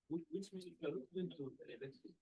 Which music are you listening to, Alexis?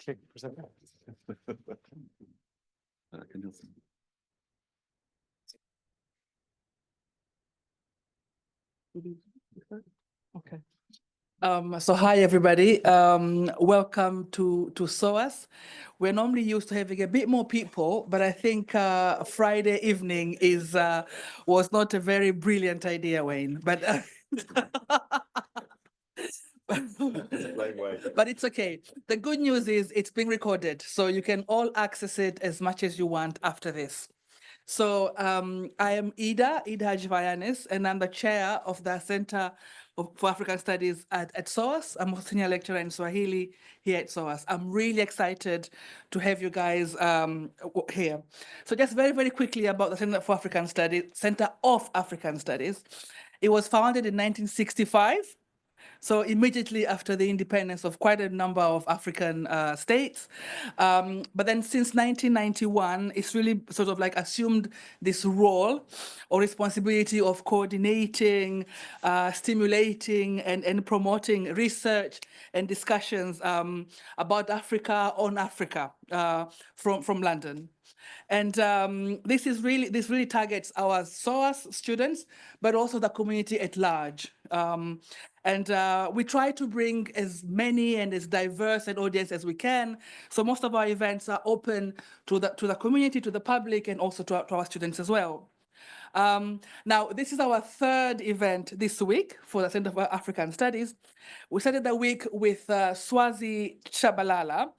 Click present. Okay. So hi everybody. Welcome to SOAS. We're normally used to having a bit more people, but I think Friday evening was not a very brilliant idea, Wayne. But but it's okay. The good news is it's being recorded, so you can all access it as much as you want after this. So I am Ida Hajvayanis, and I'm the chair of the Center for African Studies at SOAS. I'm a senior lecturer in Swahili here at SOAS. I'm really excited to have you guys here. So just very, very quickly about the Center for African Studies, Center of African Studies. It was founded in 1965. So immediately after the independence of quite a number of African states. But then since 1991, it's really sort of like assumed this role or responsibility of coordinating, stimulating, and promoting research and discussions about Africa on Africa from London. And this really targets our SOAS students, but also the community at large. And we try to bring as many and as diverse an audience as we can. So most of our events are open to the community, to the public, and also to our students as well. Now, this is our third event this week for the Center for African Studies. We started the week with Swazi Chabalala.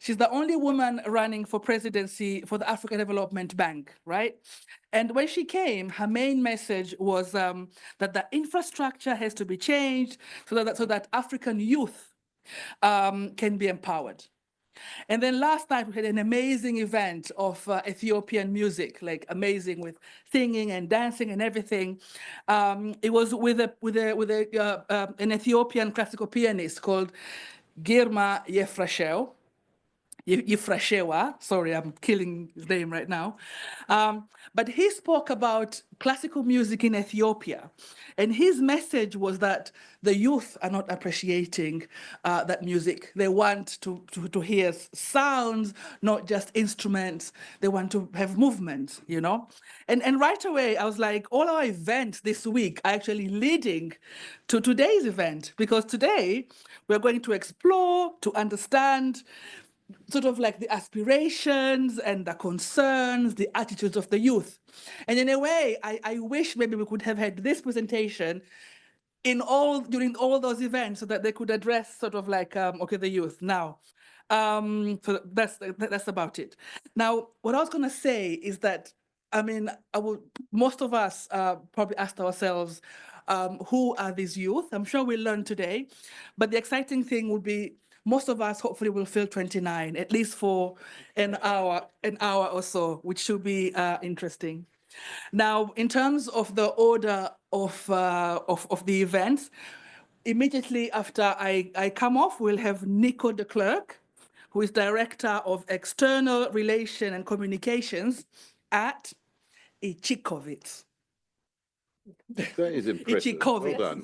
She's the only woman running for presidency for the African Development Bank, right? And when she came, her main message was that the infrastructure has to be changed so that African youth can be empowered. And then last night we had an amazing event of Ethiopian music, like amazing with singing and dancing and everything. It was with an Ethiopian classical pianist called Girma Yefrashel. Yefrashewa, sorry, I'm killing his name right now. But he spoke about classical music in Ethiopia. And his message was that the youth are not appreciating that music. They want to hear sounds, not just instruments. They want to have movement, you know? And right away, I was like, all our events this week are actually leading to today's event, because today we're going to explore, to understand, sort of like the aspirations and the concerns, the attitudes of the youth. And in a way, I wish maybe we could have had this presentation during all those events so that they could address sort of like, okay, the youth now. So that's about it. Now, what I was going to say is that, I mean, most of us probably asked ourselves, who are these youth? I'm sure we'll learn today. But the exciting thing would be most of us hopefully will feel 29, at least for an hour or so, which should be interesting. Now, in terms of the order of the events, immediately after I come off, we'll have Nico de Klerk, who is Director of External Relation and Communications at Ichikowitz. That is impressive. Well done.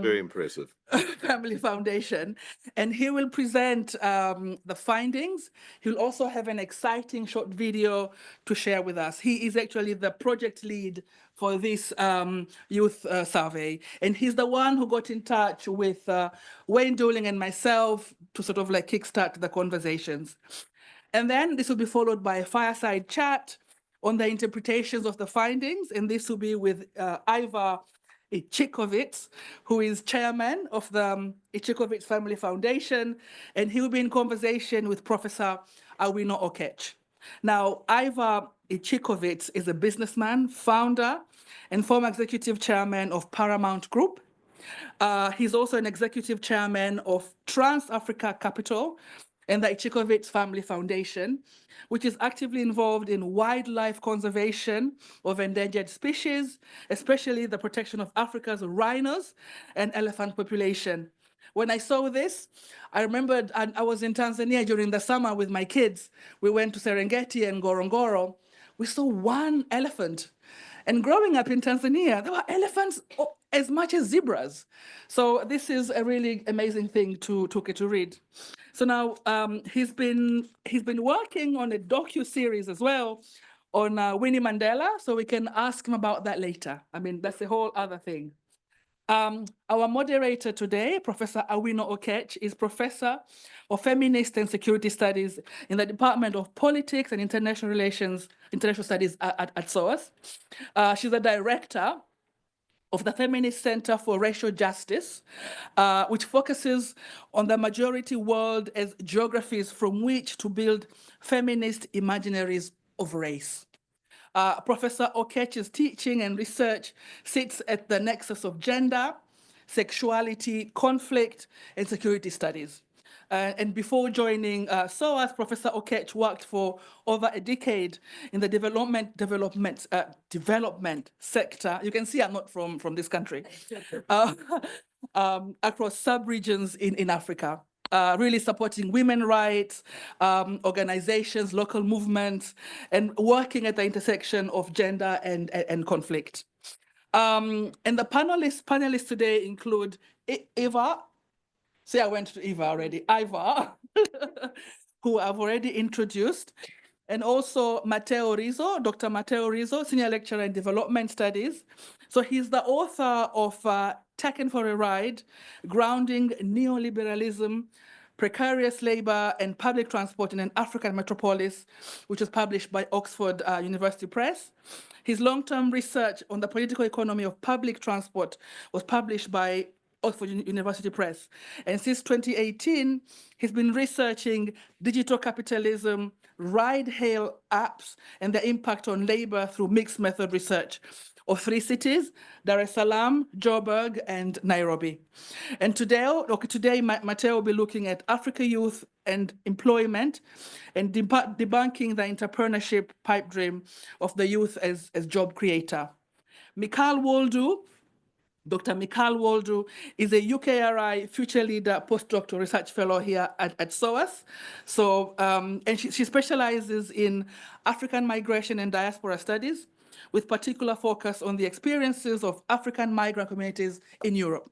Very impressive. Family Foundation. And he will present the findings. He'll also have an exciting short video to share with us. He is actually the project lead for this youth survey. And he's the one who got in touch with Wayne Dooling and myself to sort of like kickstart the conversations. And then this will be followed by a fireside chat on the interpretations of the findings, and this will be with Ivar Ichikowitz, who is chairman of the Ichikowitz Family Foundation, and he will be in conversation with Professor Awino Okech. Now, Ivar Ichikowitz is a businessman, founder, and former executive chairman of Paramount Group. He's also an executive chairman of Trans Africa Capital and the Ichikowitz Family Foundation, which is actively involved in wildlife conservation of endangered species, especially the protection of Africa's rhinos and elephant population. When I saw this, I remembered I was in Tanzania during the summer with my kids. We went to Serengeti and Ngorongoro. We saw one elephant. And growing up in Tanzania, there were elephants as much as zebras. So this is a really amazing thing to read. So now he's been working on a docu-series as well on Winnie Mandela. So we can ask him about that later. I mean, that's a whole other thing. Our moderator today, Professor Awino Okech, is Professor of Feminist and Security Studies in the Department of Politics and International Studies at SOAS. She's a director of the Feminist Center for Racial Justice, which focuses on the majority world as geographies from which to build feminist imaginaries of race. Professor Okech's teaching and research sits at the nexus of gender, sexuality, conflict, and security studies. And before joining SOAS, Professor Okech worked for over a decade in the development sector. You can see I'm not from this country. Across sub-regions in Africa. Really supporting women's rights, organizations, local movements, and working at the intersection of gender and conflict. And the panelists today include Eva. See, I went to Eva already. Iva, who I've already introduced. And also Matteo Rizzo, Dr. Matteo Rizzo, Senior Lecturer in Development Studies. So he's the author of Taken for a Ride, Grounding Neoliberalism, Precarious Labor and Public Transport in an African Metropolis, which was published by Oxford University Press. His long-term research on the political economy of public transport was published by Oxford University Press. And since 2018, he's been researching digital capitalism, ride-hail apps, and their impact on labor through mixed method research of 3 cities, Dar es Salaam, Joburg, and Nairobi. And today, Matteo will be looking at Africa youth and employment and debunking the entrepreneurship pipe dream of the youth as job creator. Mikhail Woldu, Dr. Mikhail Woldu is a UKRI Future Leader Postdoctoral Research Fellow here at SOAS. So, and she specializes in African migration and diaspora studies, with particular focus on the experiences of African migrant communities in Europe.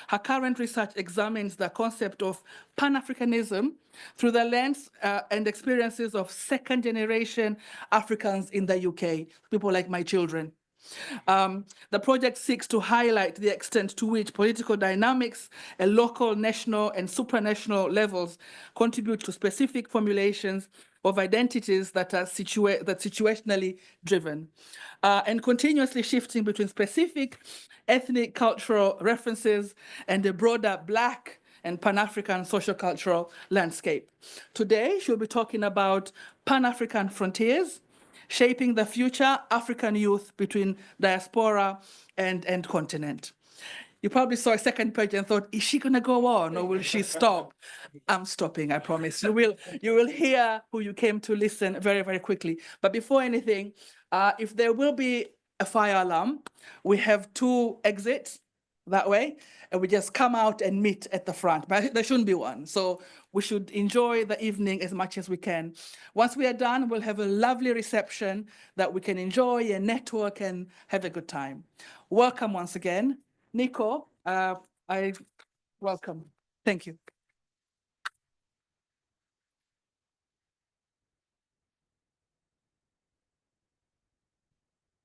Her current research examines the concept of Pan-Africanism through the lens and experiences of second-generation Africans in the UK, people like my children. The project seeks to highlight the extent to which political dynamics at local, national, and supranational levels contribute to specific formulations of identities that are situationally driven, and continuously shifting between specific ethnic cultural references and the broader Black and Pan-African social-cultural landscape. Today, she'll be talking about Pan-African frontiers, shaping the future African youth between diaspora and continent. You probably saw a second page and thought, is she gonna go on or will she stop? I'm stopping, I promise. You will hear who you came to listen very, very quickly. But before anything, if there will be a fire alarm, we have 2 exits that way, and we just come out and meet at the front, but there shouldn't be one. So we should enjoy the evening as much as we can. Once we are done, we'll have a lovely reception that we can enjoy and network and have a good time. Welcome once again. Nico, I welcome. Thank you.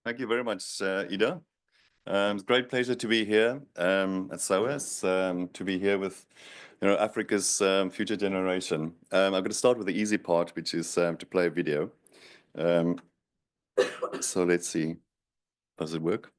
Thank you very much, Ida. It's a great pleasure to be here at SOAS, to be here with Africa's future generation. I'm going to start with the easy part, which is to play a video. So let's see, does it work?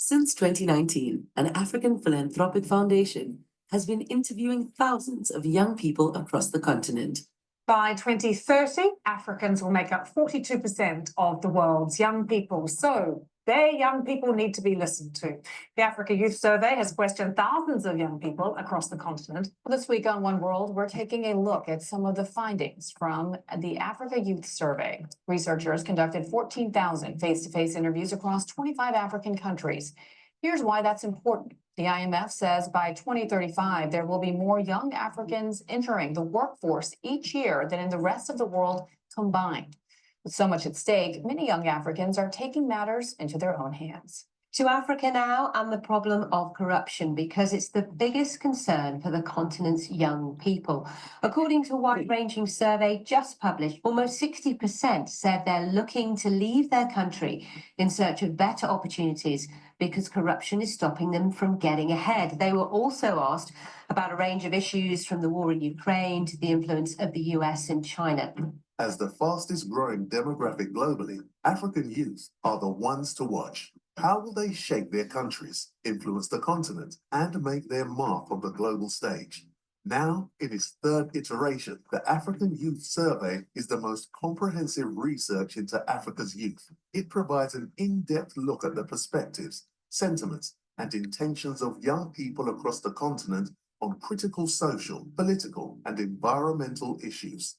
Since 2019, an African philanthropic foundation has been interviewing thousands of young people across the continent. By 2030, Africans will make up 42% of the world's young people. So their young people need to be listened to. The Africa Youth Survey has questioned thousands of young people across the continent. This week on One World, we're taking a look at some of the findings from the Africa Youth Survey. Researchers conducted 14,000 face-to-face interviews across 25 African countries. Here's why that's important. The IMF says by 2035, there will be more young Africans entering the workforce each year than in the rest of the world combined. With so much at stake, many young Africans are taking matters into their own hands. To Africa now and the problem of corruption, because it's the biggest concern for the continent's young people. According to a wide-ranging survey just published, almost 60% said they're looking to leave their country in search of better opportunities because corruption is stopping them from getting ahead. They were also asked about a range of issues from the war in Ukraine to the influence of the US and China. As the fastest growing demographic globally, African youth are the ones to watch. How will they shape their countries, influence the continent, and make their mark on the global stage? Now, in its third iteration, the African Youth Survey is the most comprehensive research into Africa's youth. It provides an in-depth look at the perspectives, sentiments, and intentions of young people across the continent on critical social, political, and environmental issues.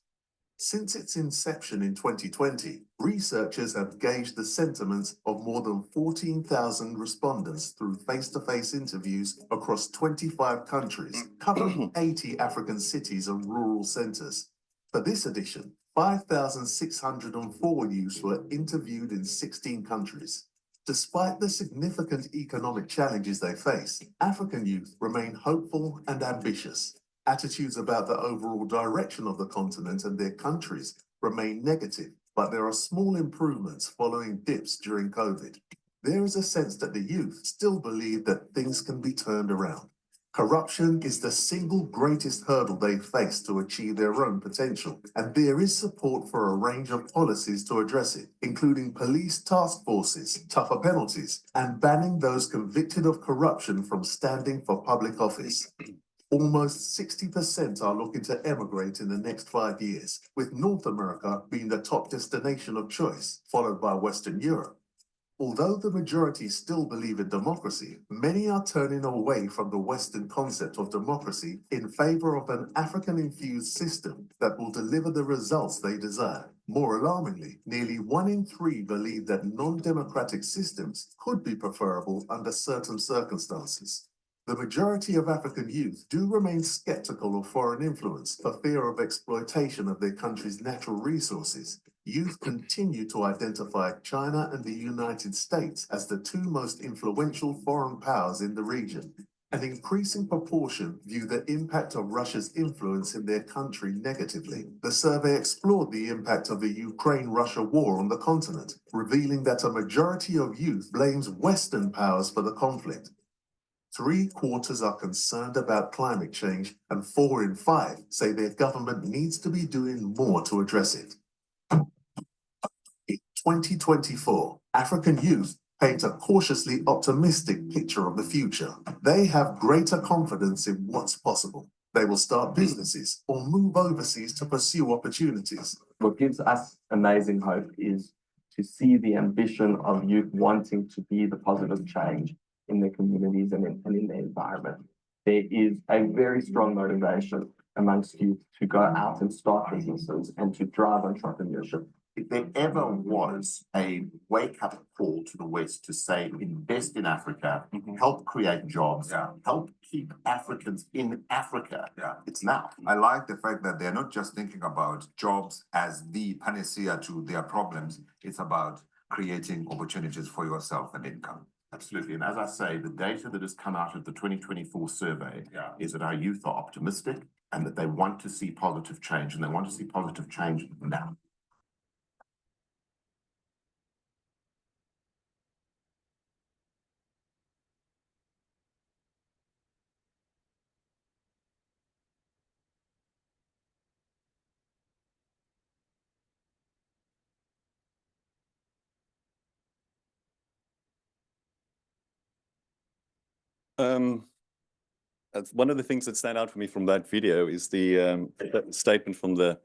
Since its inception in 2020, researchers have gauged the sentiments of more than 14,000 respondents through face-to-face interviews across 25 countries, covering 80 African cities and rural centers. For this edition, 5,604 youths were interviewed in 16 countries. Despite the significant economic challenges they face, African youth remain hopeful and ambitious. Attitudes about the overall direction of the continent and their countries remain negative, but there are small improvements following dips during COVID. There is a sense that the youth still believe that things can be turned around. Corruption is the single greatest hurdle they face to achieve their own potential, and there is support for a range of policies to address it, including police task forces, tougher penalties, and banning those convicted of corruption from standing for public office. Almost 60% are looking to emigrate in the next 5 years, with North America being the top destination of choice, followed by Western Europe. Although the majority still believe in democracy, many are turning away from the Western concept of democracy in favor of an African-infused system that will deliver the results they desire. More alarmingly, nearly 1 in 3 believe that non-democratic systems could be preferable under certain circumstances. The majority of African youth do remain skeptical of foreign influence for fear of exploitation of their country's natural resources. Youth continue to identify China and the United States as the 2 most influential foreign powers in the region. An increasing proportion view the impact of Russia's influence in their country negatively. The survey explored the impact of the Ukraine-Russia war on the continent, revealing that a majority of youth blames Western powers for the conflict. 3/4 are concerned about climate change, and 4 in 5 say their government needs to be doing more to address it. In 2024, African youth paint a cautiously optimistic picture of the future. They have greater confidence in what's possible. They will start businesses or move overseas to pursue opportunities. What gives us amazing hope is to see the ambition of youth wanting to be the positive change in their communities and in their environment. There is a very strong motivation amongst youth to go out and start businesses and to drive entrepreneurship. If there ever was a wake-up call to the West to say, invest in Africa, help create jobs, help keep Africans in Africa, it's now. I like the fact that they're not just thinking about jobs as the panacea to their problems. It's about creating opportunities for yourself and income. Absolutely. And as I say, the data that has come out of the 2024 survey is that our youth are optimistic and that they want to see positive change, and they want to see positive change now. One of the things that stand out for me from that video is the statement from the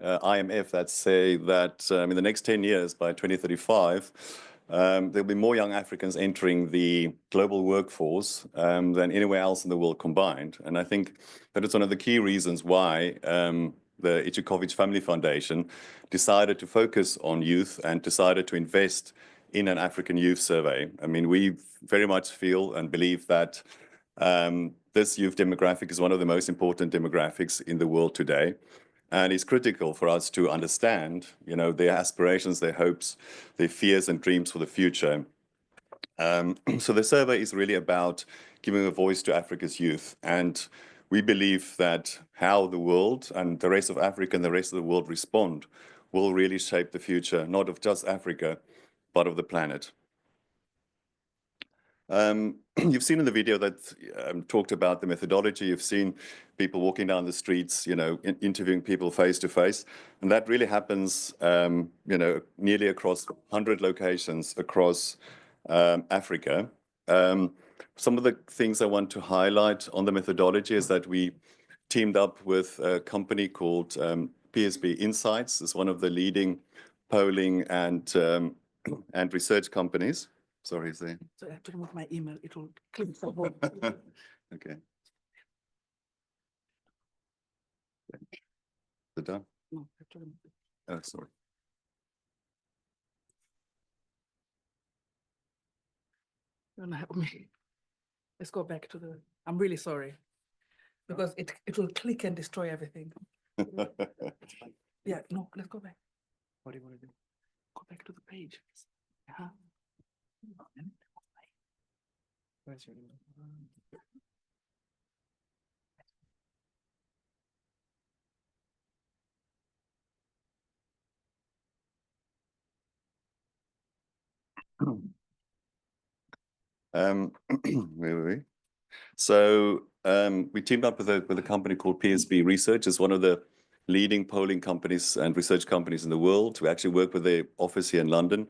IMF that say that in the next 10 years, by 2035, there'll be more young Africans entering the global workforce than anywhere else in the world combined. And I think that it's one of the key reasons why the Ichikowitz Family Foundation decided to focus on youth and decided to invest in an African youth survey. I mean, we very much feel and believe that this youth demographic is one of the most important demographics in the world today. And it's critical for us to understand, their aspirations, their hopes, their fears and dreams for the future. So the survey is really about giving a voice to Africa's youth. And we believe that how the world and the rest of Africa and the rest of the world respond will really shape the future, not of just Africa, but of the planet. You've seen in the video that talked about the methodology. You've seen people walking down the streets, interviewing people face to face. And that really happens, nearly across 100 locations across Africa. Some of the things I want to highlight on the methodology is that we teamed up with a company called PSB Insights. It's one of the leading polling and research companies. Sorry, Zane. So I have to remove my email. It will click the whole. Okay. Is it done? No, I have to remove it. Oh, sorry. Don't help me. Let's go back to the. I'm really sorry, because it will click and destroy everything. Yeah, no, let's go back. What do you want to do? Go back to the page. Where's your email? Where were we? So we teamed up with a company called PSB Research. It's one of the leading polling companies and research companies in the world. We actually work with their office here in London.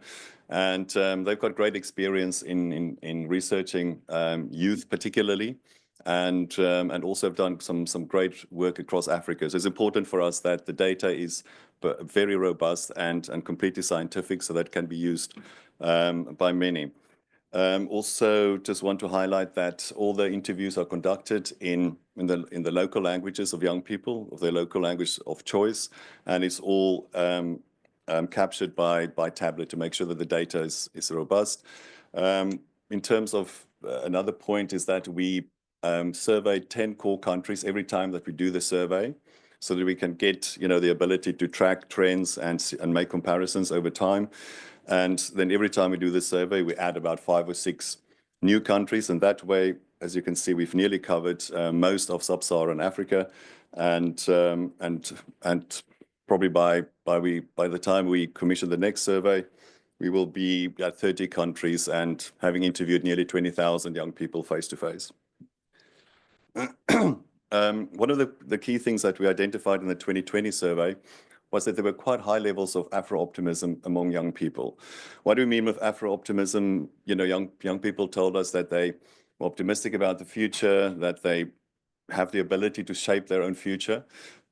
And they've got great experience in researching youth particularly, and also have done some great work across Africa. So it's important for us that the data is very robust and completely scientific, so that can be used by many. Also, just want to highlight that all the interviews are conducted in the local languages of young people, of their local language of choice, and it's all captured by tablet to make sure that the data is robust. In terms of another point is that we survey 10 core countries every time that we do the survey, so that we can get the ability to track trends and make comparisons over time. And then every time we do this survey, we add about 5 or 6 new countries. And that way, as you can see, we've nearly covered most of sub-Saharan Africa. And probably by the time we commission the next survey, we will be at 30 countries and having interviewed nearly 20,000 young people face to face. One of the key things that we identified in the 2020 survey was that there were quite high levels of Afro-optimism among young people. What do we mean with Afro-optimism? Young people told us that they were optimistic about the future, that they have the ability to shape their own future,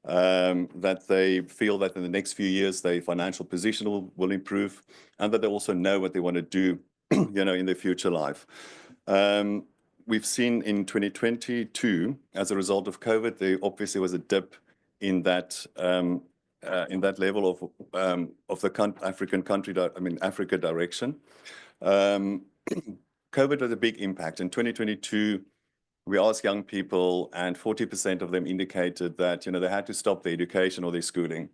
that they feel that in the next few years their financial position will improve, and that they also know what they want to do, in their future life. We've seen in 2022, as a result of COVID, there obviously was a dip in that level of the African country, Africa direction. COVID had a big impact. In 2022, we asked young people, and 40% of them indicated that they had to stop their education or their schooling.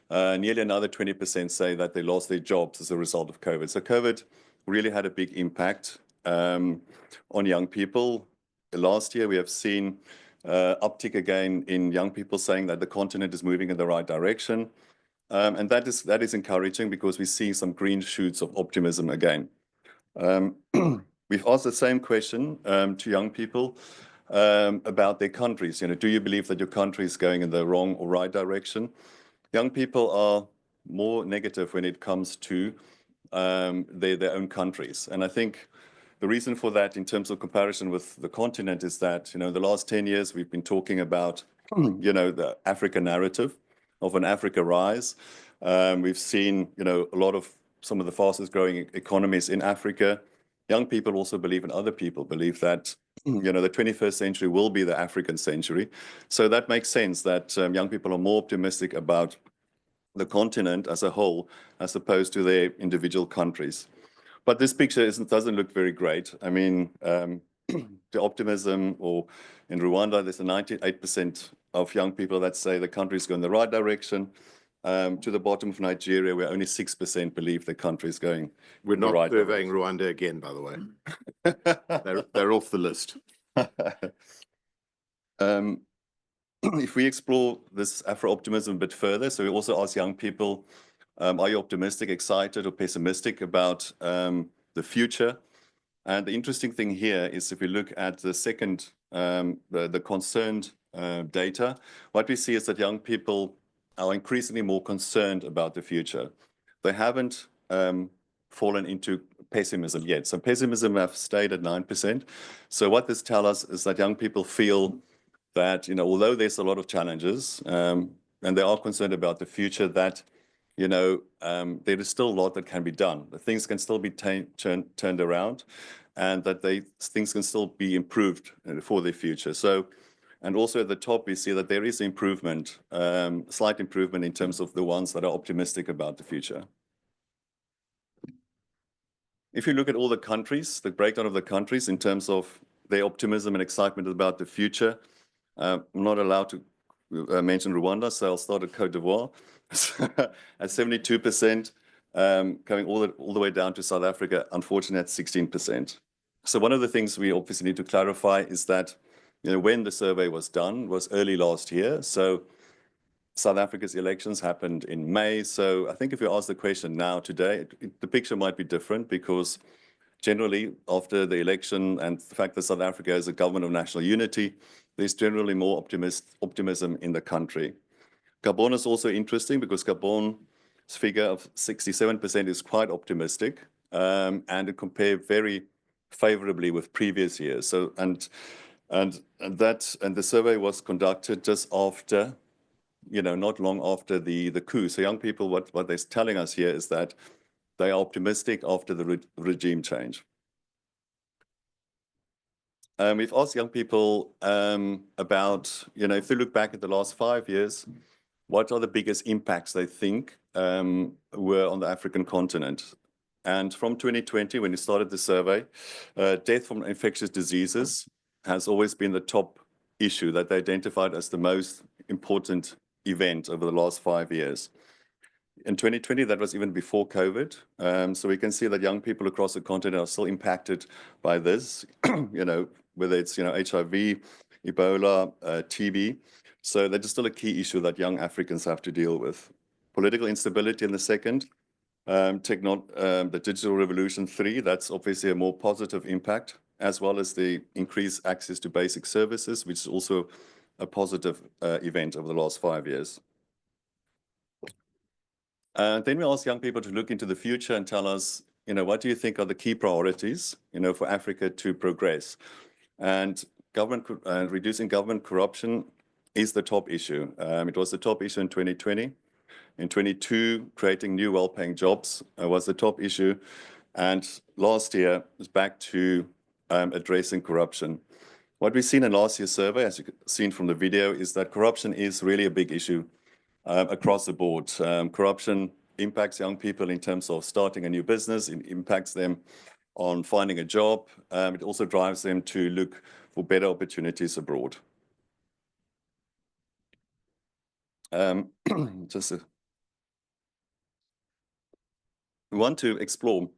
Nearly another 20% say that they lost their jobs as a result of COVID. So COVID really had a big impact on young people. Last year, we have seen uptick again in young people saying that the continent is moving in the right direction. And that is encouraging, because we see some green shoots of optimism again. We've asked the same question to young people about their countries. Do you believe that your country is going in the wrong or right direction? Young people are more negative when it comes to their own countries. And I think the reason for that, in terms of comparison with the continent, is that, the last 10 years, we've been talking about, the Africa narrative of an Africa rise. We've seen, a lot of some of the fastest growing economies in Africa. Young people also believe, and other people believe, that, the 21st century will be the African century. So that makes sense that young people are more optimistic about the continent as a whole, as opposed to their individual countries. But this picture doesn't look very great. I mean, the optimism, or in Rwanda, there's a 98% of young people that say the country is going the right direction. To the bottom of Nigeria, where only 6% believe the country is going. We're not right surveying Rwanda again, by the way. They're off the list. If we explore this Afro-optimism a bit further, so we also ask young people, are you optimistic, excited, or pessimistic about the future? And the interesting thing here is if we look at the second, the concerned data, what we see is that young people are increasingly more concerned about the future. They haven't fallen into pessimism yet. So pessimism have stayed at 9%. So what this tells us is that young people feel that, although there's a lot of challenges and they are concerned about the future, that, there is still a lot that can be done. That things can still be turned around, and that things can still be improved for their future. So, and also at the top, we see that there is improvement, slight improvement in terms of the ones that are optimistic about the future. If you look at all the countries, the breakdown of the countries in terms of their optimism and excitement about the future, I'm not allowed to mention Rwanda, so I'll start at Côte d'Ivoire at 72%, coming all the way down to South Africa, unfortunately at 16%. So one of the things we obviously need to clarify is that, when the survey was done was early last year. So South Africa's elections happened in May. So I think if you ask the question now, today, the picture might be different, because generally after the election and the fact that South Africa is a government of national unity, there's generally more optimism in the country. Gabon is also interesting, because Gabon's figure of 67% is quite optimistic, and it compares very favorably with previous years. So and the survey was conducted just after, not long after the coup. So young people, what they're telling us here is that they are optimistic after the regime change. We've asked young people about, if they look back at the last 5 years, what are the biggest impacts they think were on the African continent? And from 2020, when we started the survey, death from infectious diseases has always been the top issue that they identified as the most important event over the last 5 years. In 2020, that was even before COVID. So we can see that young people across the continent are still impacted by this, whether it's, HIV, Ebola, TB. So that is still a key issue that young Africans have to deal with. Political instability in the second, the digital revolution 3, that's obviously a more positive impact, as well as the increased access to basic services, which is also a positive event over the last 5 years. Then we ask young people to look into the future and tell us, what do you think are the key priorities, for Africa to progress? And reducing government corruption is the top issue. It was the top issue in 2020. In 2022, creating new well-paying jobs was the top issue. And last year was back to addressing corruption. What we've seen in last year's survey, as you've seen from the video, is that corruption is really a big issue across the board. Corruption impacts young people in terms of starting a new business. It impacts them on finding a job. It also drives them to look for better opportunities abroad. We want to explore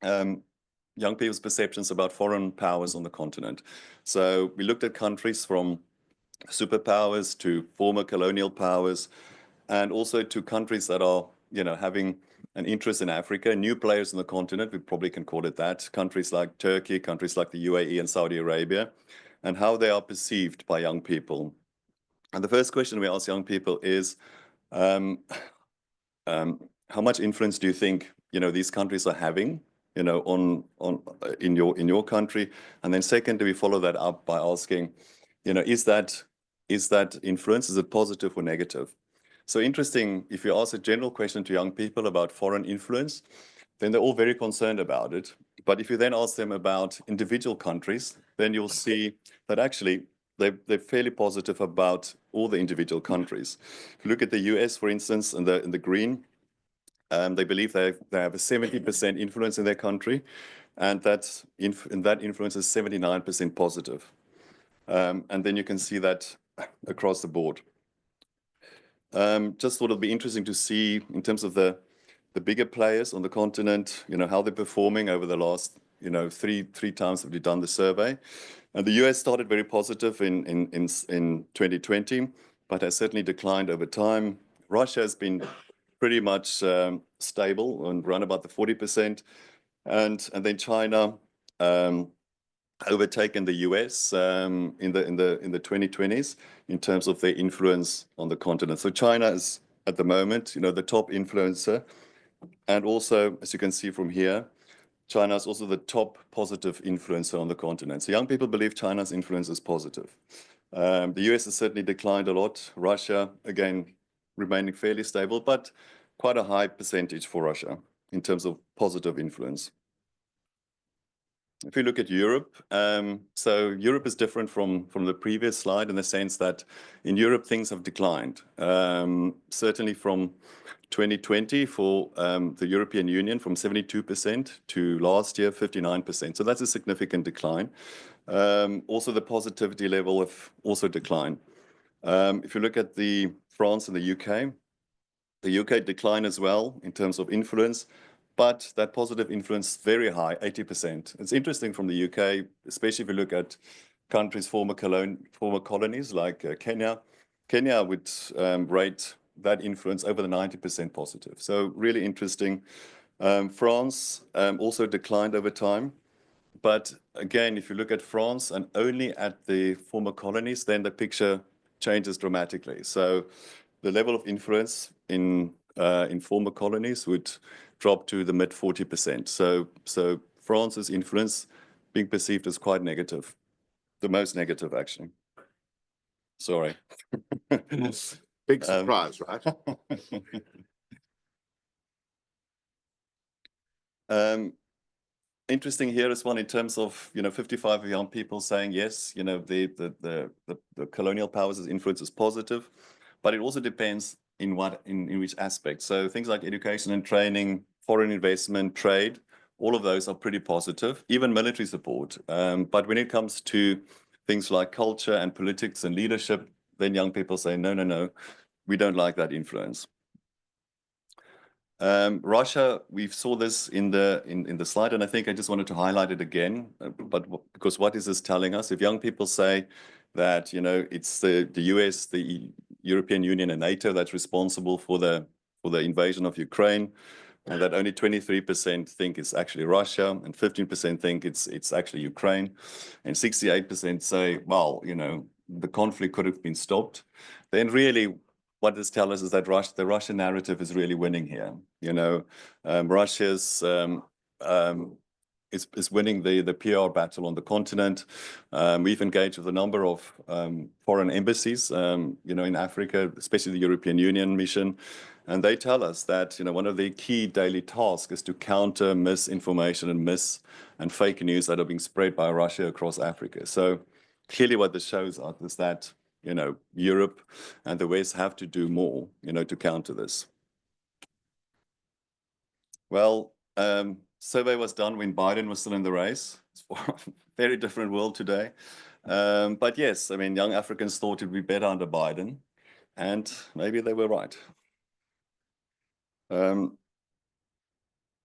young people's perceptions about foreign powers on the continent. So we looked at countries from superpowers to former colonial powers, and also to countries that are, having an interest in Africa, new players on the continent, we probably can call it that, countries like Turkey, countries like the UAE and Saudi Arabia, and how they are perceived by young people. And the first question we ask young people is, how much influence do you think, these countries are having, in your country? And then second, we follow that up by asking, is that influence, is it positive or negative? So interesting, if you ask a general question to young people about foreign influence, then they're all very concerned about it. But if you then ask them about individual countries, then you'll see that actually they're fairly positive about all the individual countries. If you look at the US, for instance, in the green, They believe they have a 70% influence in their country, and that influence is 79% positive. And then you can see that across the board. Just thought it'll be interesting to see in terms of the bigger players on the continent, how they're performing over the last, three times that we've done the survey. And the US started very positive in 2020, but has certainly declined over time. Russia has been pretty much stable and run about the 40%. And then China overtaken the US in the 2020s in terms of their influence on the continent. So China is at the moment, the top influencer. And also, as you can see from here, China is also the top positive influencer on the continent. So young people believe China's influence is positive. The US has certainly declined a lot. Russia, again, remaining fairly stable, but quite a high percentage for Russia in terms of positive influence. If you look at Europe, so Europe is different from the previous slide in the sense that in Europe, things have declined. Certainly from 2020 for the European Union, from 72% to last year, 59%. So that's a significant decline. Also, the positivity level have also declined. If you look at France and the UK declined as well in terms of influence, but that positive influence very high, 80%. It's interesting from the UK, especially if you look at countries, former colonies like Kenya. Kenya would rate that influence over the 90% positive. So really interesting. France also declined over time. But again, if you look at France and only at the former colonies, then the picture changes dramatically. So the level of influence in former colonies would drop to the mid 40%. So France's influence being perceived as quite negative, the most negative actually. Sorry. Big surprise, right? Interesting here as well in terms of 55 young people saying yes, the colonial powers' influence is positive, but it also depends in which aspect. So things like education and training, foreign investment, trade, all of those are pretty positive, even military support. But when it comes to things like culture and politics and leadership, then young people say, no, we don't like that influence. Russia, we saw this in the slide, and I think I just wanted to highlight it again. But because what is this telling us? If young people say that it's the US, the European Union, and NATO that's responsible for the invasion of Ukraine, and that only 23% think it's actually Russia, and 15% think it's actually Ukraine, and 68% say, well, the conflict could have been stopped, then really what this tells us is that the Russian narrative is really winning here. Russia's is winning the PR battle on the continent. We've engaged with a number of foreign embassies, in Africa, especially the European Union mission, and they tell us that one of the key daily tasks is to counter misinformation and fake news that are being spread by Russia across Africa. So clearly, what this shows us is that Europe and the West have to do more, to counter this. Well, survey was done when Biden was still in the race. It's a very different world today. But yes, young Africans thought it would be better under Biden, and maybe they were right.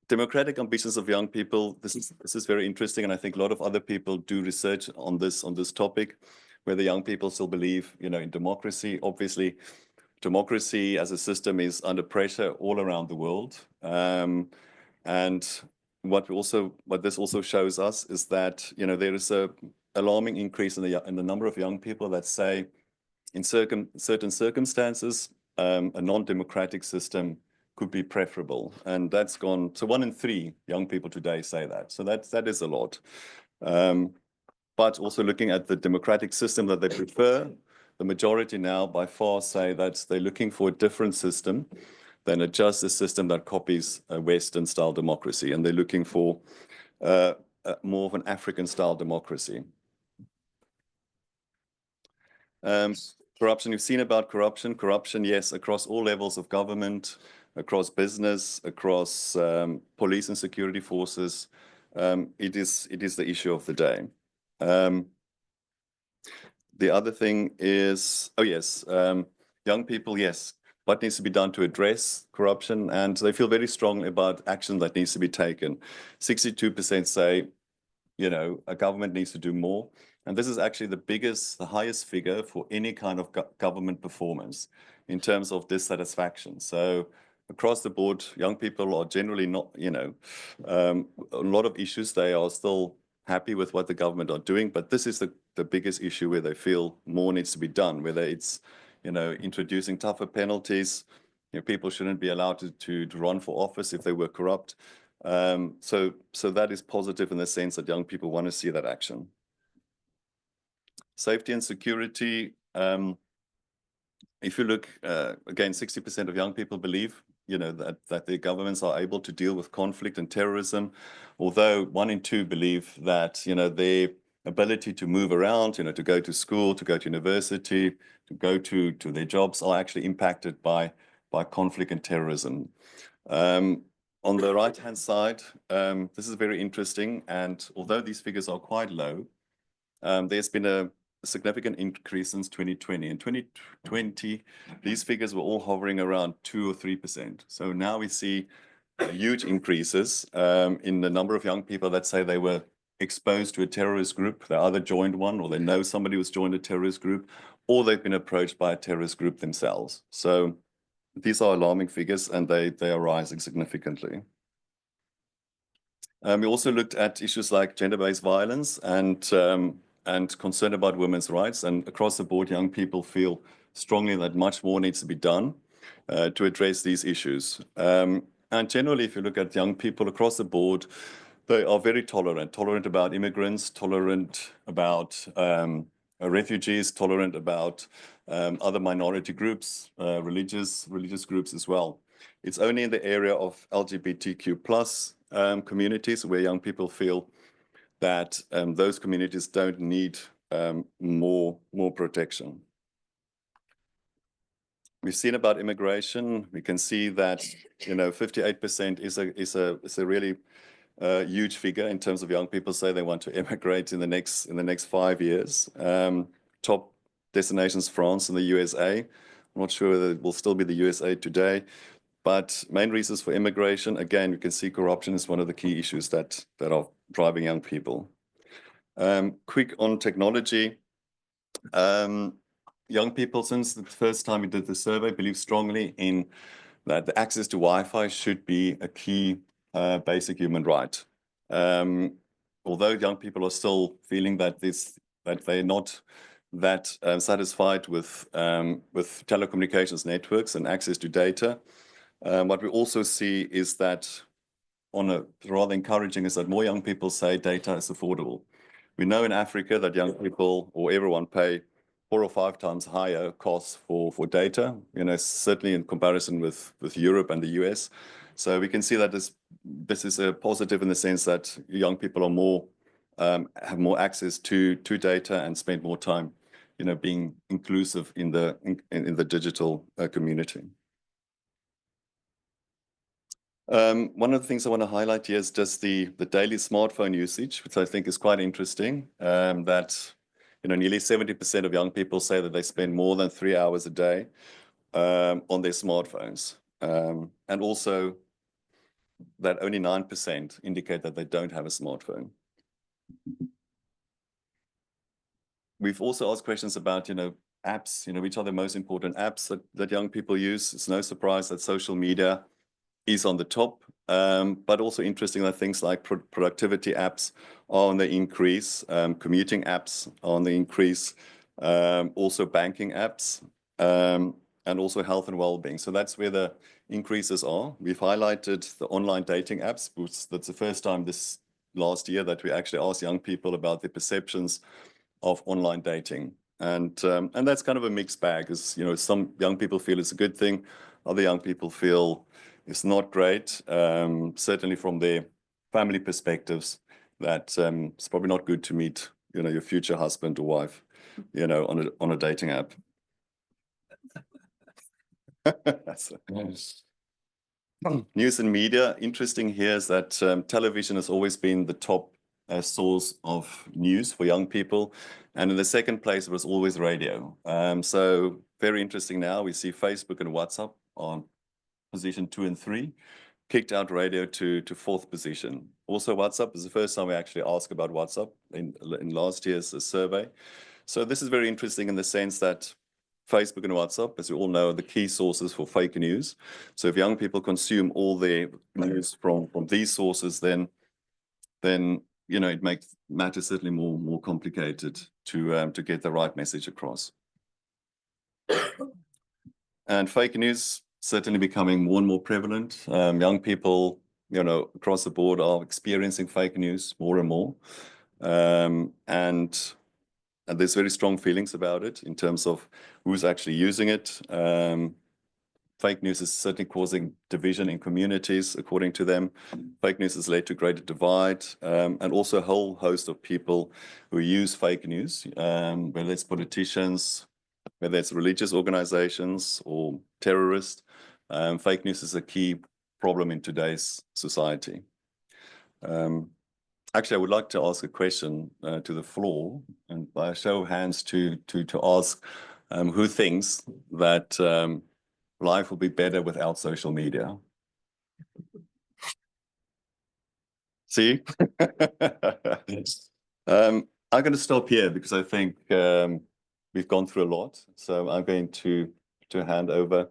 Democratic ambitions of young people, this is very interesting, and I think a lot of other people do research on this topic, where the young people still believe, in democracy. Obviously, democracy as a system is under pressure all around the world. And what this also shows us is that, there is a alarming increase in the number of young people that say, in certain circumstances, a non-democratic system could be preferable. And that's gone, so 1 in 3 young people today say that. So that is a lot. But also looking at the democratic system that they prefer, the majority now by far say that they're looking for a different system than just a system that copies a Western-style democracy. And they're looking for more of an African-style democracy. Corruption, you've seen about corruption. Corruption, yes, across all levels of government, across business, across police and security forces. It is the issue of the day. The other thing is, oh yes, young people, yes, what needs to be done to address corruption? And they feel very strongly about action that needs to be taken. 62% say, you know, a government needs to do more. And this is actually the highest figure for any kind of government performance in terms of dissatisfaction. So across the board, young people are generally not, you know, a lot of issues, they are still happy with what the government are doing, but this is the biggest issue where they feel more needs to be done, whether it's, you know, introducing tougher penalties. You know, people shouldn't be allowed to run for office if they were corrupt. So that is positive in the sense that young people want to see that action. Safety and security. If you look, again, 60% of young people believe, you know, that their governments are able to deal with conflict and terrorism, although 1 in 2 believe that, you know, their ability to move around, you know, to go to school, to go to university, to go to their jobs are actually impacted by conflict and terrorism. On the right-hand side, this is very interesting, and although these figures are quite low, there's been a significant increase since 2020. In 2020, these figures were all hovering around 2 or 3%. So now we see huge increases in the number of young people that say they were exposed to a terrorist group, they either joined one, or they know somebody who's joined a terrorist group, or they've been approached by a terrorist group themselves. So these are alarming figures, and they are rising significantly. We also looked at issues like gender-based violence and concern about women's rights. And across the board, young people feel strongly that much more needs to be done to address these issues. And generally, if you look at young people across the board, they are very tolerant about immigrants, tolerant about refugees, tolerant about other minority groups, religious groups as well. It's only in the area of LGBTQ plus communities where young people feel that those communities don't need more protection. We've seen about immigration. We can see that, you know, 58% is a really huge figure in terms of young people say they want to immigrate in the next 5 years. Top destinations, France and the USA. I'm not sure whether it will still be the USA today, but main reasons for immigration, again, you can see corruption is one of the key issues that are driving young people. Quick on technology. Young people, since the first time we did the survey, believe strongly in that the access to Wi-Fi should be a key basic human right. Although young people are still feeling that they're not that satisfied with telecommunications networks and access to data, what we also see is that on a rather encouraging is that more young people say data is affordable. We know in Africa that young people or everyone pay 4 or 5 times higher costs for data, you know, certainly in comparison with Europe and the US. So we can see that this is a positive in the sense that young people are more have more access to data and spend more time, you know, being inclusive in the digital community. One of the things I want to highlight here is just the daily smartphone usage, which I think is quite interesting. That, you know, nearly 70% of young people say that they spend more than 3 hours a day on their smartphones, and also that only 9% indicate that they don't have a smartphone. We've also asked questions about, you know, apps, you know, which are the most important apps that young people use. It's no surprise that social media is on the top, but also interesting that things like productivity apps are on the increase, commuting apps are on the increase, also banking apps, and also health and well-being. So that's where the increases are. We've highlighted the online dating apps. That's the first time this last year that we actually asked young people about their perceptions of online dating. And that's kind of a mixed bag, as, you know, some young people feel it's a good thing, other young people feel it's not great, certainly from their family perspectives, that it's probably not good to meet, you know, your future husband or wife, you know, on a dating app. News and media. Interesting here is that television has always been the top source of news for young people. And in the second place, it was always radio. So very interesting now. We see Facebook and WhatsApp on position 2 and 3, kicked out radio to fourth position. Also, WhatsApp is the first time we actually ask about WhatsApp in last year's survey. So this is very interesting in the sense that Facebook and WhatsApp, as you all know, are the key sources for fake news. So if young people consume all their news from these sources, then you know, it makes matters certainly more complicated to get the right message across. And fake news certainly becoming more and more prevalent. Young people, you know, across the board are experiencing fake news more and more. And there's very strong feelings about it in terms of who's actually using it. Fake news is certainly causing division in communities, according to them. Fake news has led to greater divide, and also a whole host of people who use fake news, whether it's politicians, whether it's religious organizations or terrorists. Fake news is a key problem in today's society. Actually, I would like to ask a question to the floor, and by a show of hands to ask who thinks that life will be better without social media. See? I'm going to stop here because I think we've gone through a lot. So I'm going to hand over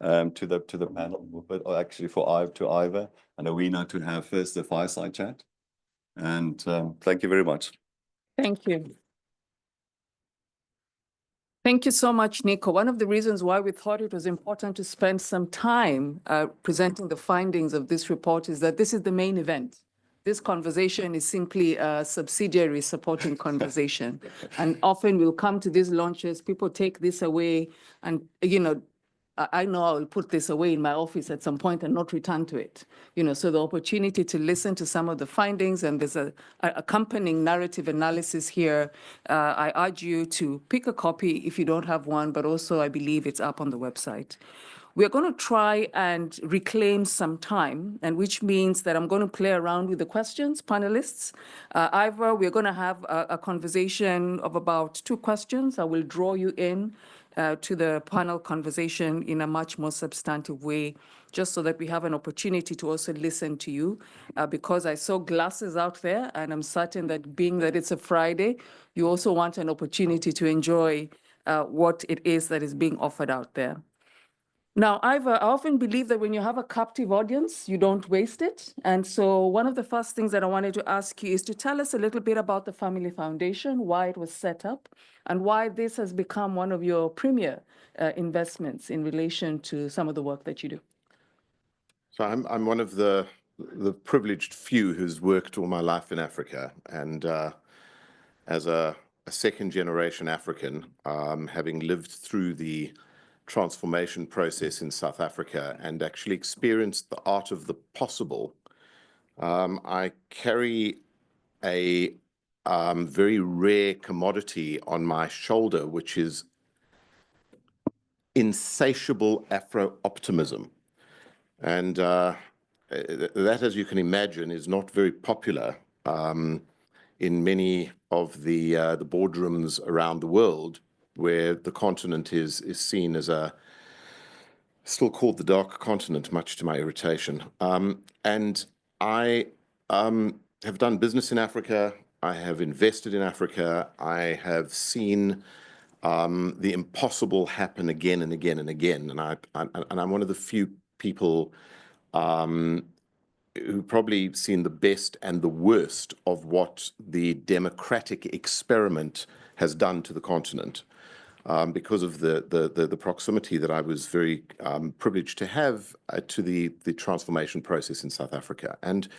to the panel, but actually to Ivor and Awena to have first the fireside chat. And thank you very much. Thank you. Thank you so much, Nico. One of the reasons why we thought it was important to spend some time presenting the findings of this report is that this is the main event. This conversation is simply a subsidiary supporting conversation. And often we'll come to these launches, people take this away, and, you know, I know I will put this away in my office at some point and not return to it. You know, so the opportunity to listen to some of the findings, and there's a accompanying narrative analysis here. I urge you to pick a copy if you don't have one, but also I believe it's up on the website. We're going to try and reclaim some time, and which means that I'm going to play around with the questions, panelists. Ivor, we're going to have a conversation of about 2 questions. I will draw you in to the panel conversation in a much more substantive way, just so that we have an opportunity to also listen to you, because I saw glasses out there, and I'm certain that being that it's a Friday, you also want an opportunity to enjoy what it is that is being offered out there. Now, I often believe that when you have a captive audience, you don't waste it. And so one of the first things that I wanted to ask you is to tell us a little bit about the Family Foundation, why it was set up, and why this has become one of your premier investments in relation to some of the work that you do. So I'm one of the privileged few who's worked all my life in Africa, and as a second generation African, having lived through the transformation process in South Africa and actually experienced the art of the possible, I carry a very rare commodity on my shoulder, which is insatiable Afro-optimism. And that, as you can imagine, is not very popular in many of the boardrooms around the world, where the continent is seen as still called the dark continent, much to my irritation. And I have done business in Africa. I have invested in Africa. I have seen the impossible happen again and again and again. And I'm one of the few people who've probably seen the best and the worst of what the democratic experiment has done to the continent, because of the proximity that I was very privileged to have to the transformation process in South Africa. And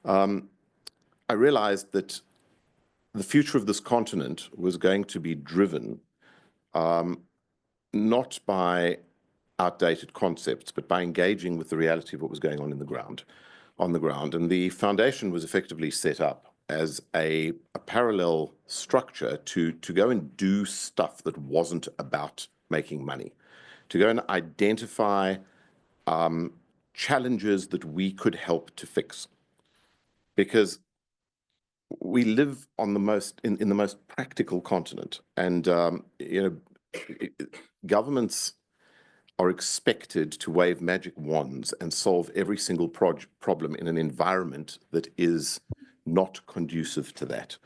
I realized that the future of this continent was going to be driven not by outdated concepts, but by engaging with the reality of what was going on on the ground. And the foundation was effectively set up as a parallel structure to go and do stuff that wasn't about making money, to go and identify challenges that we could help to fix. Because we live on the most, in the most practical continent, and governments are expected to wave magic wands and solve every single problem in an environment that is not conducive to that.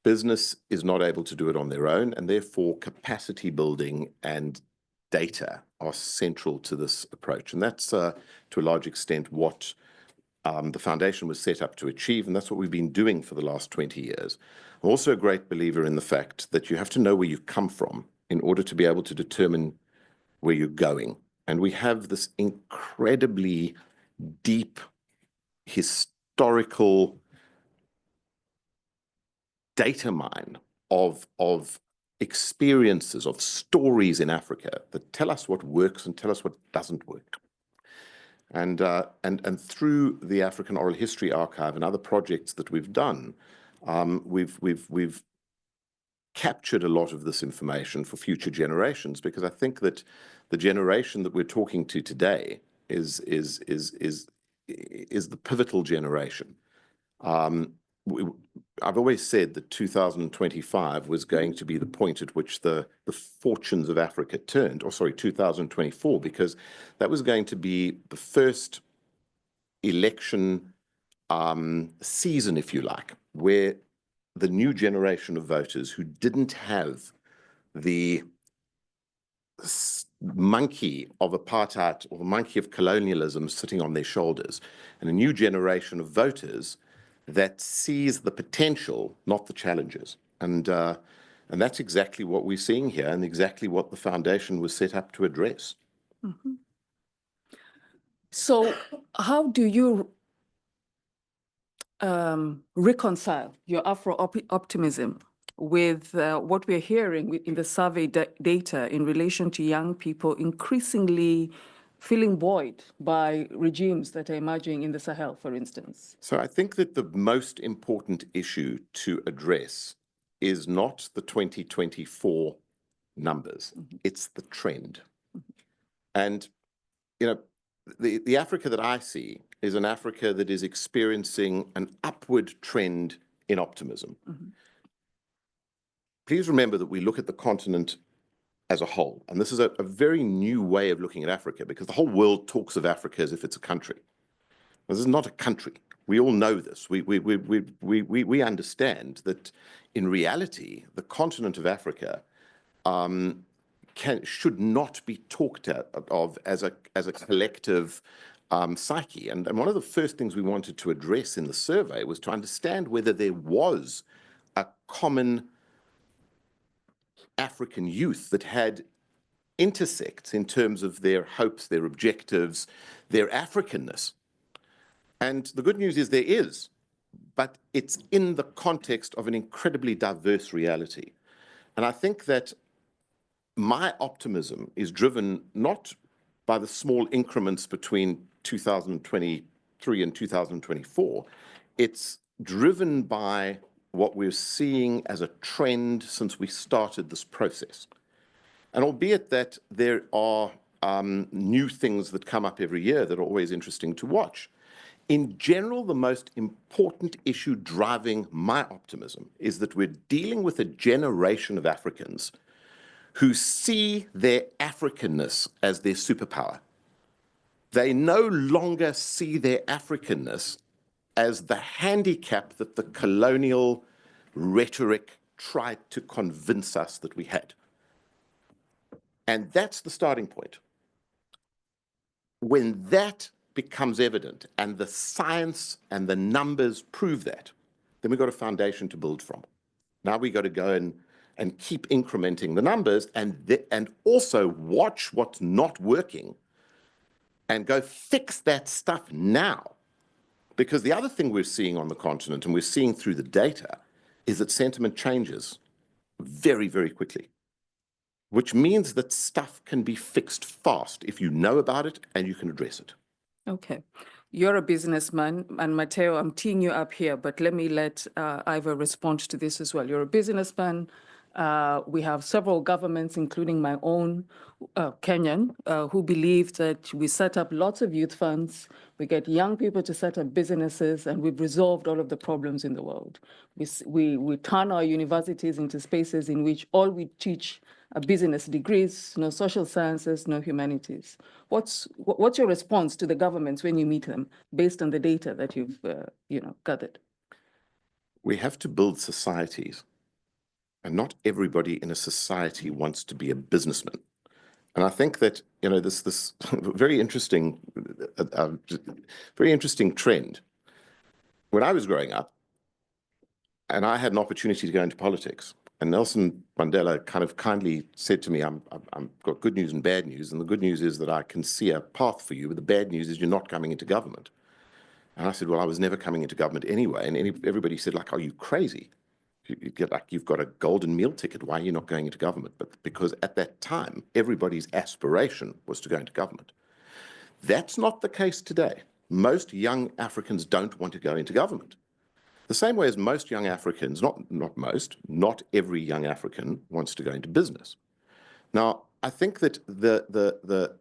Business is not able to do it on their own, and therefore capacity building and data are central to this approach. And that's to a large extent what the foundation was set up to achieve, and that's what we've been doing for the last 20 years. I'm also a great believer in the fact that you have to know where you come from in order to be able to determine where you're going. And we have this incredibly deep historical data mine of experiences, of stories in Africa that tell us what works and tell us what doesn't work. And through the African Oral History Archive and other projects that we've done, we've captured a lot of this information for future generations, because I think that the generation that we're talking to today is the pivotal generation. I've always said that 2025 was going to be the point at which the fortunes of Africa turned, or sorry, 2024, because that was going to be the first election season, if you like, where the new generation of voters who didn't have the monkey of apartheid or the monkey of colonialism sitting on their shoulders, and a new generation of voters that sees the potential, not the challenges. And that's exactly what we're seeing here, and exactly what the foundation was set up to address. Mm-hmm. So how do you reconcile your Afro-optimism with what we're hearing in the survey data in relation to young people increasingly feeling buoyed by regimes that are emerging in the Sahel, for instance? So I think that the most important issue to address is not the 2024 numbers, it's the trend. And, the Africa that I see is an Africa that is experiencing an upward trend in optimism. Please remember that we look at the continent as a whole, and this is a very new way of looking at Africa, because the whole world talks of Africa as if it's a country. This is not a country. We all know this. We understand that in reality, the continent of Africa should not be talked of as a collective psyche. And one of the first things we wanted to address in the survey was to understand whether there was a common African youth that had intersects in terms of their hopes, their objectives, their Africanness. And the good news is there is, but it's in the context of an incredibly diverse reality. And I think that my optimism is driven not by the small increments between 2023 and 2024. It's driven by what we're seeing as a trend since we started this process. And albeit that there are new things that come up every year that are always interesting to watch, in general, the most important issue driving my optimism is that we're dealing with a generation of Africans who see their Africanness as their superpower. They no longer see their Africanness as the handicap that the colonial rhetoric tried to convince us that we had. And that's the starting point. When that becomes evident, and the science and the numbers prove that, then we've got a foundation to build from. Now we've got to go and keep incrementing the numbers, and also watch what's not working and go fix that stuff now. Because the other thing we're seeing on the continent, and we're seeing through the data, is that sentiment changes very, very quickly, which means that stuff can be fixed fast if you know about it and you can address it. Okay. You're a businessman, and Matteo, I'm teeing you up here, but let me let Ivor respond to this as well. You're a businessman. We have several governments, including my own, Kenyan, who believe that we set up lots of youth funds, we get young people to set up businesses, and we've resolved all of the problems in the world. We turn our universities into spaces in which all we teach are business degrees, no social sciences, no humanities. What's your response to the governments when you meet them, based on the data that you've gathered? We have to build societies, and not everybody in a society wants to be a businessman. And I think that, this very interesting trend. When I was growing up, and I had an opportunity to go into politics, and Nelson Mandela kind of kindly said to me, I've got good news and bad news, and the good news is that I can see a path for you, but the bad news is you're not coming into government. And I said, well, I was never coming into government anyway. And everybody said, like, are you crazy? You've got a golden meal ticket. Why are you not going into government? But because at that time, everybody's aspiration was to go into government. That's not the case today. Most young Africans don't want to go into government. The same way as most young Africans, not every young African wants to go into business. Now, I think that the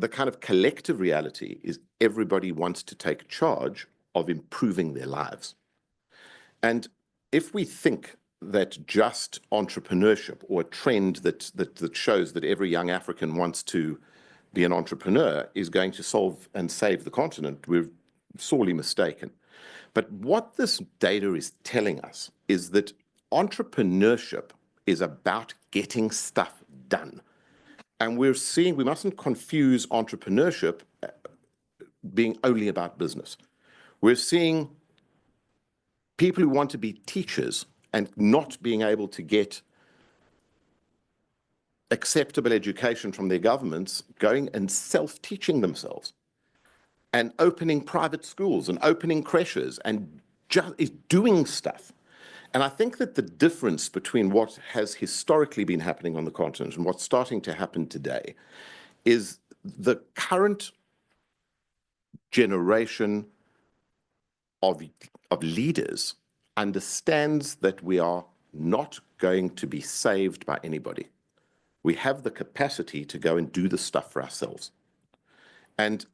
kind of collective reality is everybody wants to take charge of improving their lives. And if we think that just entrepreneurship, or a trend that shows that every young African wants to be an entrepreneur, is going to solve and save the continent, we're sorely mistaken. But what this data is telling us is that entrepreneurship is about getting stuff done. And we mustn't confuse entrepreneurship being only about business. We're seeing people who want to be teachers and not being able to get acceptable education from their governments, going and self-teaching themselves and opening private schools and opening creches and just doing stuff. And I think that the difference between what has historically been happening on the continent and what's starting to happen today is the current generation of leaders understands that we are not going to be saved by anybody. We have the capacity to go and do the stuff for ourselves. And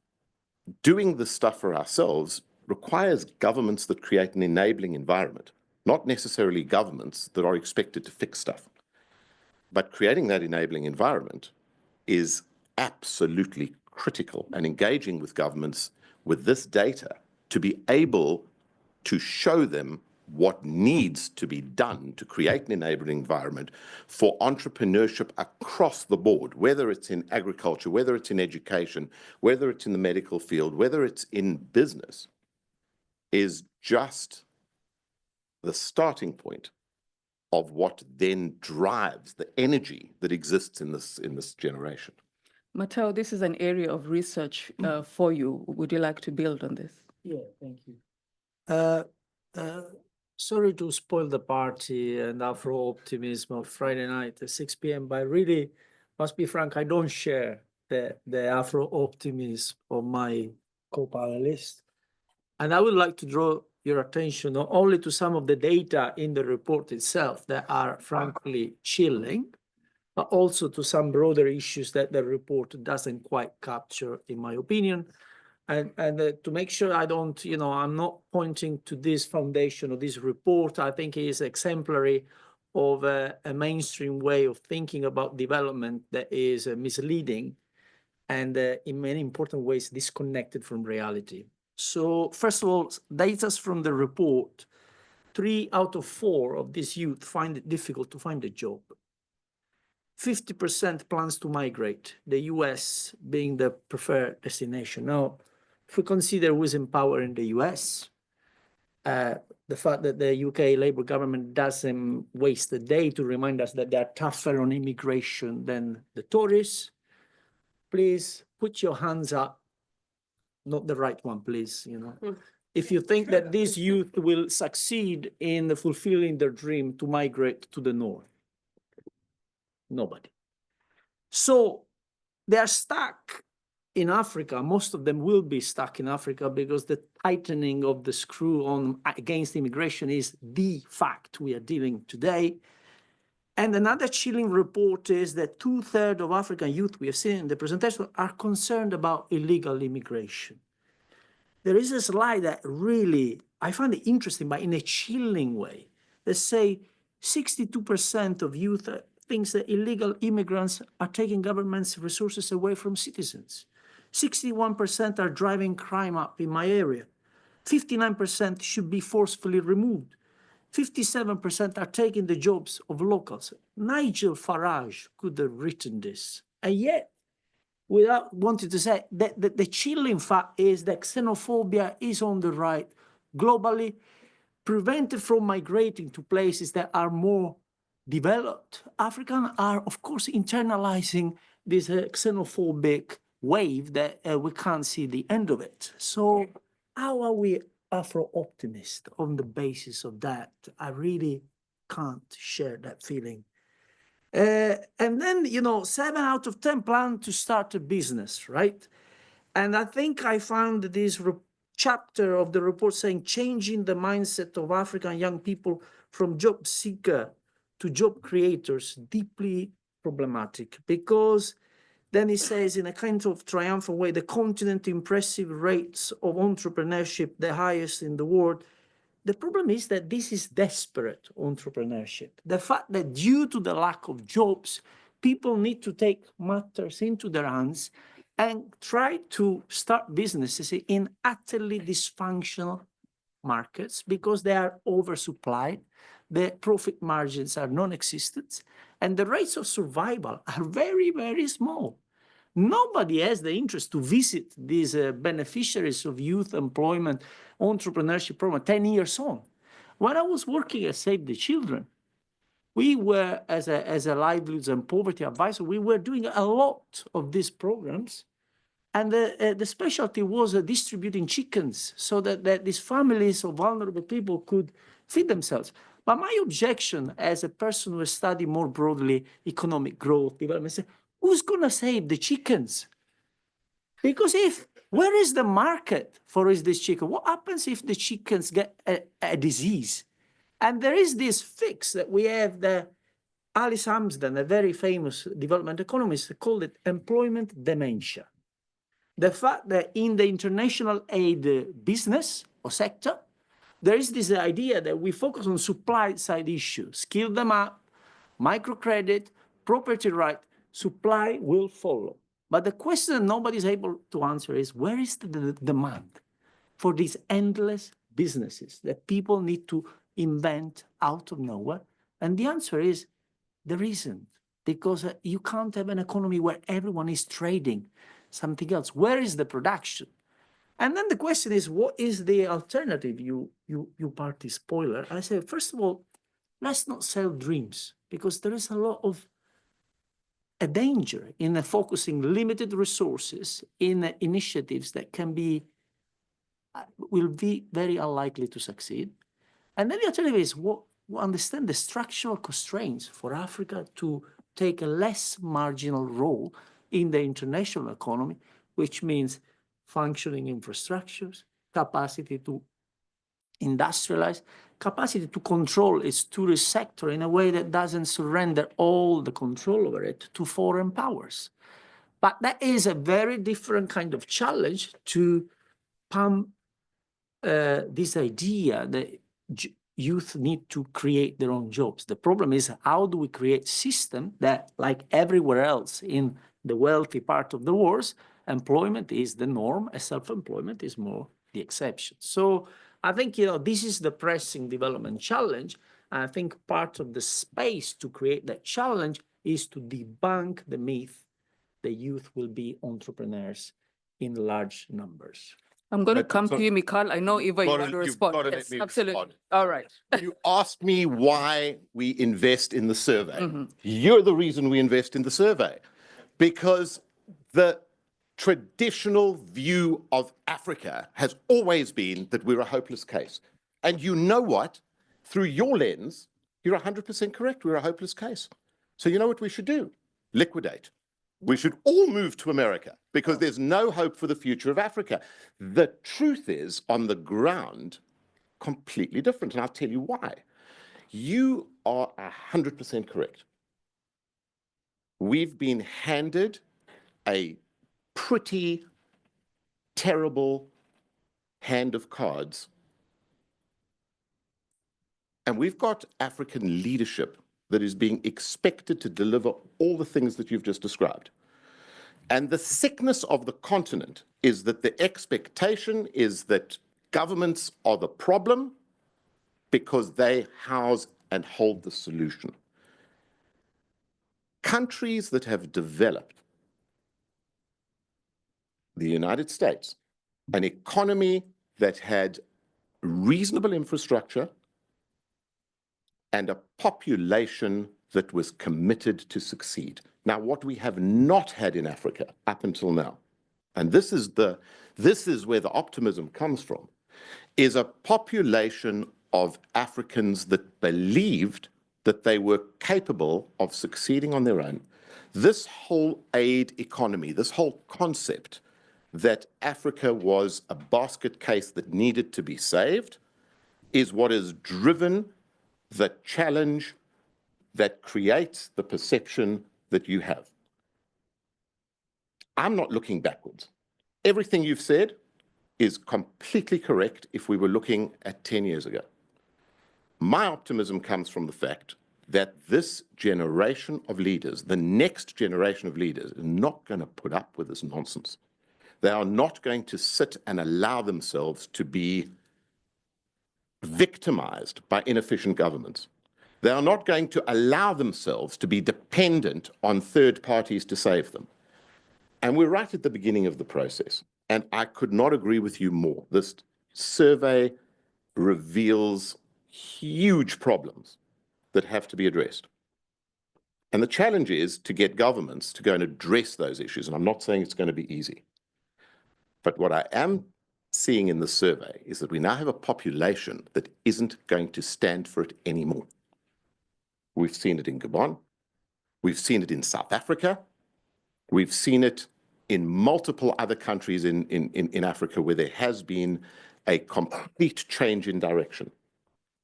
doing the stuff for ourselves requires governments that create an enabling environment, not necessarily governments that are expected to fix stuff. But creating that enabling environment is absolutely critical, and engaging with governments with this data to be able to show them what needs to be done to create an enabling environment for entrepreneurship across the board, whether it's in agriculture, whether it's in education, whether it's in the medical field, whether it's in business, is just the starting point of what then drives the energy that exists in this generation. Matteo, this is an area of research for you. Would you like to build on this? Yeah, thank you. Sorry to spoil the party and Afro-optimism of Friday night at 6 p.m., but really, must be frank, I don't share the Afro-optimism of my co-panelists. And I would like to draw your attention not only to some of the data in the report itself that are frankly chilling, but also to some broader issues that the report doesn't quite capture, in my opinion. And to make sure I don't, I'm not pointing to this foundation or this report. I think it is exemplary of a mainstream way of thinking about development that is misleading and in many important ways disconnected from reality. So first of all, data from the report, 3 out of 4 of these youth find it difficult to find a job. 50% plans to migrate, the US being the preferred destination. Now, if we consider who is in power in the US, the fact that the UK Labour government doesn't waste a day to remind us that they are tougher on immigration than the Tories, please put your hands up, not the right one, please, If you think that these youth will succeed in fulfilling their dream to migrate to the north. Nobody. So they are stuck in Africa, most of them will be stuck in Africa because the tightening of the screw on against immigration is the fact we are dealing today. And another chilling report is that 2/3 of African youth we have seen in the presentation are concerned about illegal immigration. There is a slide that really, I find it interesting, but in a chilling way. They say 62% of youth thinks that illegal immigrants are taking government's resources away from citizens. 61% are driving crime up in my area. 59% should be forcefully removed. 57% are taking the jobs of locals. Nigel Farage could have written this. And yet, without wanting to say, that the chilling fact is that xenophobia is on the right globally, prevented from migrating to places that are more developed. Africans are, of course, internalizing this xenophobic wave that we can't see the end of it. So how are we Afro-optimist on the basis of that? I really can't share that feeling. And then, 7 out of 10 plan to start a business, right? And I think I found this chapter of the report saying changing the mindset of African young people from job seeker to job creators deeply problematic, because then he says in a kind of triumphant way, the continent impressive rates of entrepreneurship, the highest in the world. The problem is that this is desperate entrepreneurship. The fact that due to the lack of jobs, people need to take matters into their hands and try to start businesses in utterly dysfunctional markets because they are oversupplied, the profit margins are non-existent, and the rates of survival are very, very small. Nobody has the interest to visit these beneficiaries of youth employment entrepreneurship program 10 years on. When I was working at Save the Children, we were, as a livelihoods and poverty advisor, we were doing a lot of these programs. And the specialty was distributing chickens so that these families of vulnerable people could feed themselves. But my objection as a person who has studied more broadly economic growth, development, say, who's going to save the chickens? Because where is the market for this chicken? What happens if the chickens get a disease? And there is this fix that we have, Alice Amsden, a very famous development economist, called it employment dementia. The fact that in the international aid business or sector, there is this idea that we focus on supply side issues, skill them up, microcredit, property right, supply will follow. But the question that nobody is able to answer is, where is the demand for these endless businesses that people need to invent out of nowhere? And the answer is, there isn't, because you can't have an economy where everyone is trading something else. Where is the production? And then the question is, what is the alternative? You party spoiler. I say, first of all, let's not sell dreams, because there is a lot of a danger in focusing limited resources in initiatives that will be very unlikely to succeed. And then the alternative is understand the structural constraints for Africa to take a less marginal role in the international economy, which means functioning infrastructures, capacity to industrialize, capacity to control its tourist sector in a way that doesn't surrender all the control over it to foreign powers. But that is a very different kind of challenge to pump this idea that youth need to create their own jobs. The problem is, how do we create systems that, like everywhere else in the wealthy part of the world, employment is the norm and self-employment is more the exception. So I think, this is the pressing development challenge. And I think part of the space to create that challenge is to debunk the myth that youth will be entrepreneurs in large numbers. I'm going to come to you, Mikhail. I know, Eva, you want to respond. Yes, absolutely. Respond. All right. You asked me why we invest in the survey. You're the reason we invest in the survey, because the traditional view of Africa has always been that we're a hopeless case. And you know what? Through your lens, you're 100% correct. We're a hopeless case. So you know what we should do? Liquidate. We should all move to America because there's no hope for the future of Africa. The truth is, on the ground, completely different, and I'll tell you why. You are 100% correct. We've been handed a pretty terrible hand of cards, and we've got African leadership that is being expected to deliver all the things that you've just described. And the sickness of the continent is that the expectation is that governments are the problem because they house and hold the solution. Countries that have developed, the United States, an economy that had reasonable infrastructure and a population that was committed to succeed. Now, what we have not had in Africa up until now, and this is where the optimism comes from, is a population of Africans that believed that they were capable of succeeding on their own. This whole aid economy, this whole concept that Africa was a basket case that needed to be saved, is what has driven the challenge that creates the perception that you have. I'm not looking backwards. Everything you've said is completely correct if we were looking at 10 years ago. My optimism comes from the fact that this generation of leaders, the next generation of leaders, is not going to put up with this nonsense. They are not going to sit and allow themselves to be victimized by inefficient governments. They are not going to allow themselves to be dependent on third parties to save them. And we're right at the beginning of the process. And I could not agree with you more. This survey reveals huge problems that have to be addressed. And the challenge is to get governments to go and address those issues. And I'm not saying it's going to be easy. But what I am seeing in the survey is that we now have a population that isn't going to stand for it anymore. We've seen it in Gabon. We've seen it in South Africa. We've seen it in multiple other countries in Africa where there has been a complete change in direction.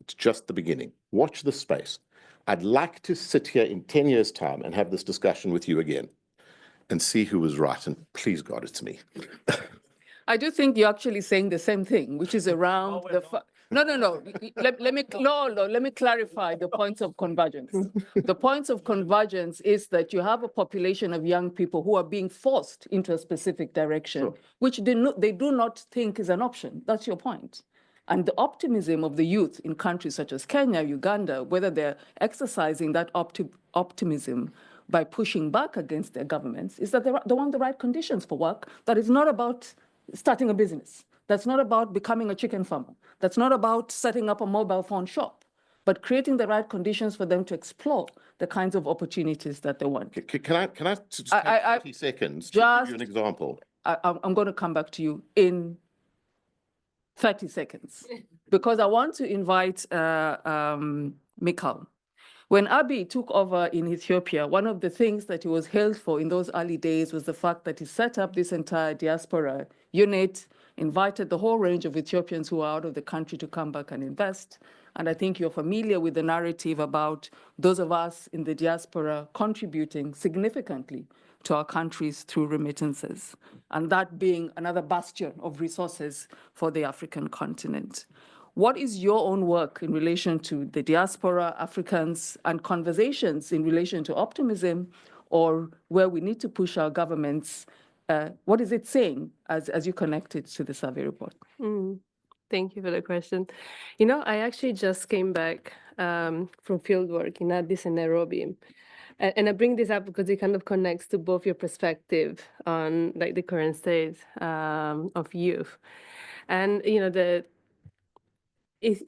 It's just the beginning. Watch this space. I'd like to sit here in 10 years' time and have this discussion with you again and see who was right. And please, God, it's me. I do think you're actually saying the same thing, which is around No. Let me clarify the points of convergence. The points of convergence is that you have a population of young people who are being forced into a specific direction, which they do not think is an option. That's your point. And the optimism of the youth in countries such as Kenya, Uganda, whether they're exercising that optimism by pushing back against their governments, is that they want the right conditions for work. That is not about starting a business. That's not about becoming a chicken farmer. That's not about setting up a mobile phone shop, but creating the right conditions for them to explore the kinds of opportunities that they want. Can I just take 30 seconds to give you an example? I'm going to come back to you in 30 seconds, because I want to invite Mikhail. When Abiy took over in Ethiopia, one of the things that he was hailed for in those early days was the fact that he set up this entire diaspora unit, invited the whole range of Ethiopians who are out of the country to come back and invest. And I think you're familiar with the narrative about those of us in the diaspora contributing significantly to our countries through remittances, and that being another bastion of resources for the African continent. What is your own work in relation to the diaspora, Africans, and conversations in relation to optimism, or where we need to push our governments? What is it saying as you connect it to the survey report? Thank you for the question. You know, I actually just came back from fieldwork in Addis and Nairobi. And I bring this up because it kind of connects to both your perspective on like the current state of youth. And, you know,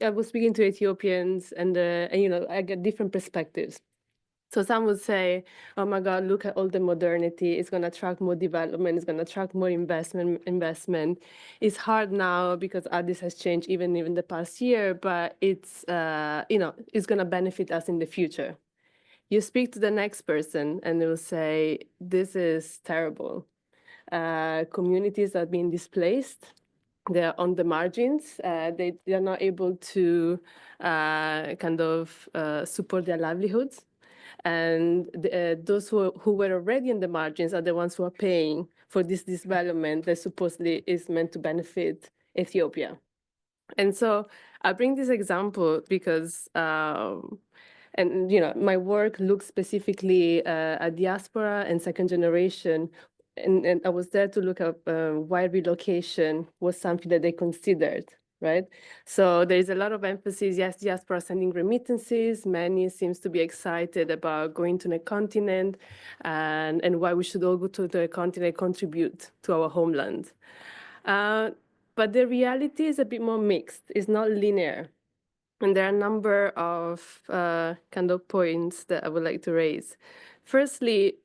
I was speaking to Ethiopians and you know, I get different perspectives. So some would say, oh my God, look at all the modernity. It's going to attract more development. It's going to attract more investment. It's hard now because Addis has changed even in the past year, but it's, you know, it's going to benefit us in the future. You speak to the next person and they'll say, this is terrible. Communities are being displaced. They're on the margins. They're not able to support their livelihoods. And those who were already in the margins are the ones who are paying for this development that supposedly is meant to benefit Ethiopia. And so I bring this example because, and my work looks specifically at diaspora and second generation. And I was there to look up why relocation was something that they considered, right? So there is a lot of emphasis, yes, diaspora sending remittances. Many seems to be excited about going to the continent and why we should all go to the continent, contribute to our homeland. But the reality is a bit more mixed. It's not linear. And there are a number of points that I would like to raise. Firstly,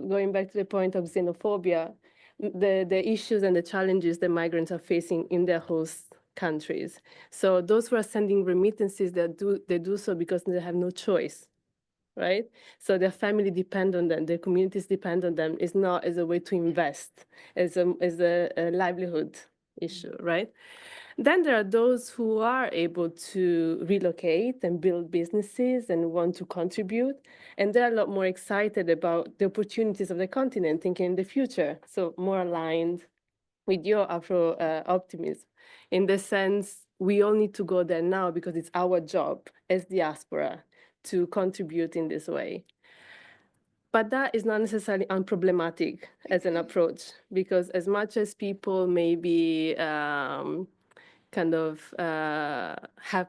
going back to the point of xenophobia, the issues and the challenges that migrants are facing in their host countries. So those who are sending remittances, they do so because they have no choice, right? So their family depend on them, their communities depend on them. It's not as a way to invest, as a livelihood issue, right? Then there are those who are able to relocate and build businesses and want to contribute. And they're a lot more excited about the opportunities of the continent, thinking in the future. So more aligned with your Afro optimism. In the sense, we all need to go there now because it's our job as diaspora to contribute in this way. But that is not necessarily unproblematic as an approach, because as much as people maybe have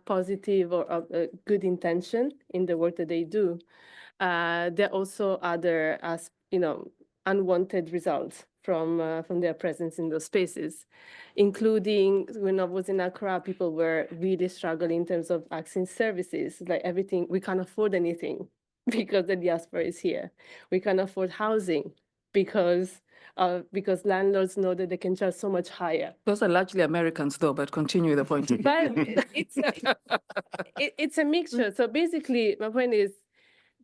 positive or good intention in the work that they do, there are also other, unwanted results from their presence in those spaces, including when I was in Accra, people were really struggling in terms of accessing services, like everything, we can't afford anything because the diaspora is here. We can't afford housing because landlords know that they can charge so much higher. Those are largely Americans, though, but continue the point. But it's a mixture. So basically, my point is,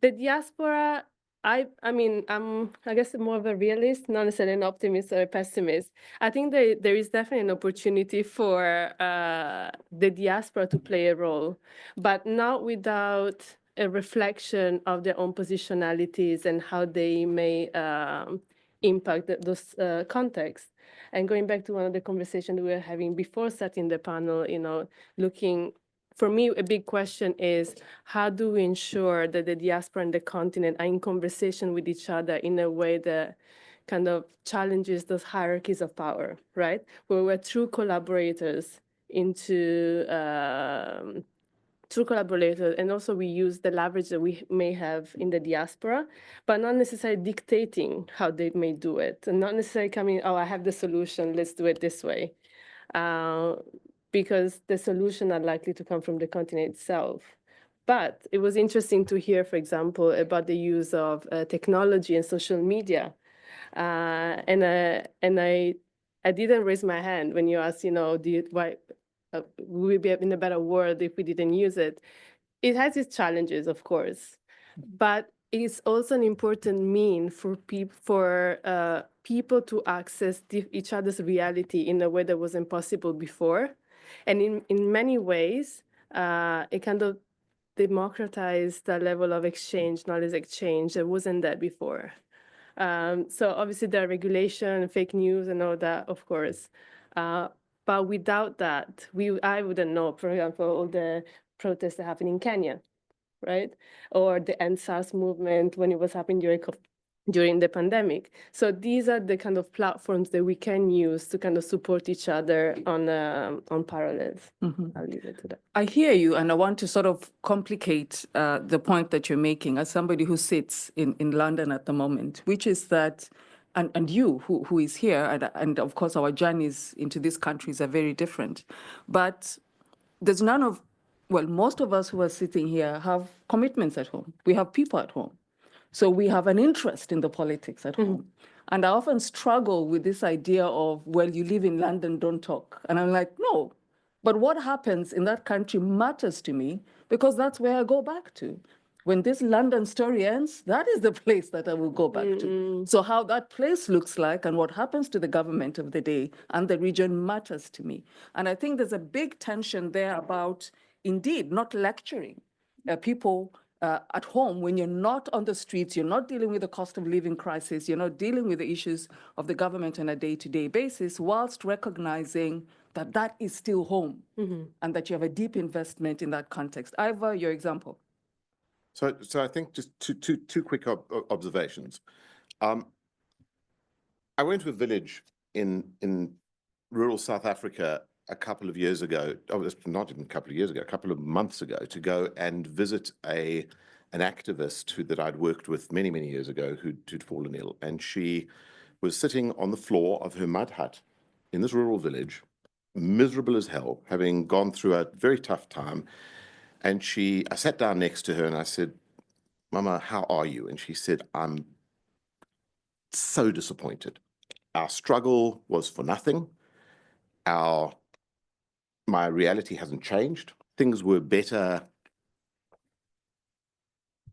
the diaspora, I mean, I'm, I guess, more of a realist, not necessarily an optimist or a pessimist. I think there is definitely an opportunity for the diaspora to play a role, but not without a reflection of their own positionalities and how they may impact those contexts. And going back to one of the conversations we were having before starting the panel, looking, for me, a big question is, how do we ensure that the diaspora and the continent are in conversation with each other in a way that kind of challenges those hierarchies of power, right? Where we're true collaborators and also we use the leverage that we may have in the diaspora, but not necessarily dictating how they may do it, and not necessarily coming, oh, I have the solution, let's do it this way. Because the solution are likely to come from the continent itself. But it was interesting to hear, for example, about the use of technology and social media. And I didn't raise my hand when you asked, why we would be in a better world if we didn't use it. It has its challenges, of course, but it's also an important mean for people to access each other's reality in a way that wasn't possible before. And in many ways, it kind of democratized the level of exchange, knowledge exchange that wasn't there before. So obviously there are regulation, fake news and all that, of course. But without that, I wouldn't know, for example, all the protests that happen in Kenya, right? Or the End SARS movement when it was happening during the pandemic. So these are the kind of platforms that we can use to kind of support each other on parallels. Mm-hmm. I'll leave it to that. I hear you, and I want to sort of complicate the point that you're making as somebody who sits in London at the moment, which is that, and you who is here, and of course our journeys into these countries are very different, but there's most of us who are sitting here have commitments at home. We have people at home. So we have an interest in the politics at home. And I often struggle with this idea of, well, you live in London, don't talk. And I'm like, no, but what happens in that country matters to me because that's where I go back to. When this London story ends, that is the place that I will go back to. So how that place looks like and what happens to the government of the day and the region matters to me. And I think there's a big tension there about, indeed, not lecturing people at home when you're not on the streets, you're not dealing with the cost of living crisis, you're not dealing with the issues of the government on a day-to-day basis, whilst recognizing that that is still home and that you have a deep investment in that context. Ivor, your example. So I think just two quick observations. I went to a village in rural South Africa a couple of years ago. Oh, not even a couple of years ago, a couple of months ago, to go and visit an activist that I'd worked with many years ago who'd fallen ill, and she was sitting on the floor of her mud hut in this rural village, miserable as hell, having gone through a very tough time. And I sat down next to her and I said, "Mama, how are you?" And she said, "I'm so disappointed. Our struggle was for nothing. My reality hasn't changed. Things were better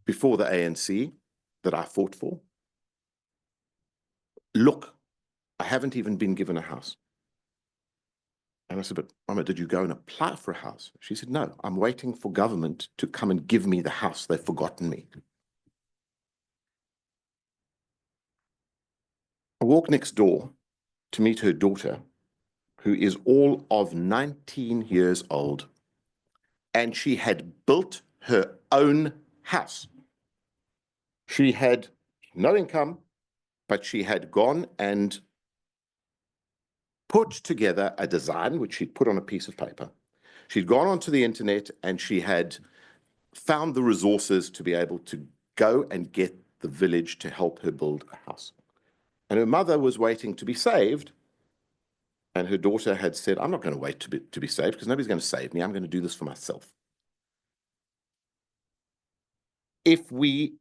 before the ANC that I fought for. Look, I haven't even been given a house." And I said, "But Mama, did you go and apply for a house?" She said, "No, I'm waiting for government to come and give me the house. They've forgotten me." I walked next door to meet her daughter, who is all of 19 years old, and she had built her own house. She had no income, but she had gone and put together a design, which she'd put on a piece of paper. She'd gone onto the internet and she had found the resources to be able to go and get the village to help her build a house. And her mother was waiting to be saved. And her daughter had said, "I'm not going to wait to be saved because nobody's going to save me. I'm going to do this for myself." If we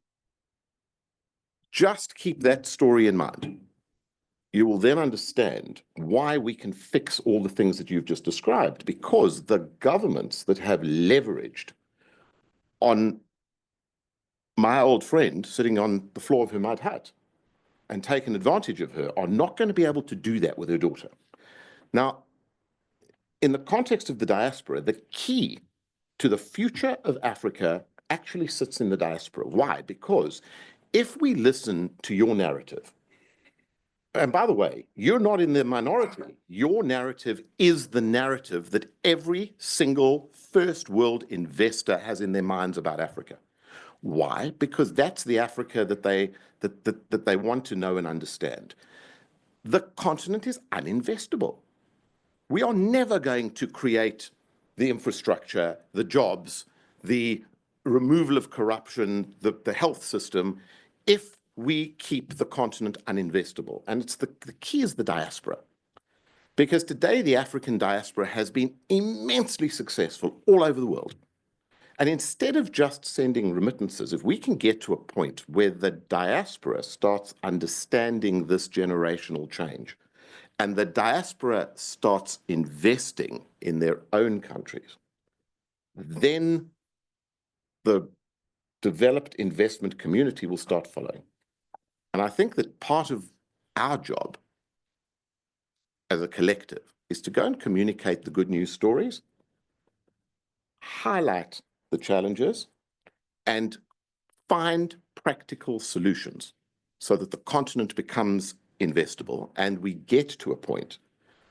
just keep that story in mind, you will then understand why we can fix all the things that you've just described, because the governments that have leveraged on my old friend sitting on the floor of her mud hut and taken advantage of her are not going to be able to do that with her daughter. Now, in the context of the diaspora, the key to the future of Africa actually sits in the diaspora. Why? Because if we listen to your narrative, and by the way, you're not in the minority. Your narrative is the narrative that every single first world investor has in their minds about Africa. Why? Because that's the Africa that they want to know and understand. The continent is uninvestable. We are never going to create the infrastructure, the jobs, the removal of corruption, the health system, if we keep the continent uninvestable. And the key is the diaspora. Because today the African diaspora has been immensely successful all over the world. And instead of just sending remittances, if we can get to a point where the diaspora starts understanding this generational change, and the diaspora starts investing in their own countries, then the developed investment community will start following. And I think that part of our job as a collective is to go and communicate the good news stories, highlight the challenges, and find practical solutions so that the continent becomes investable and we get to a point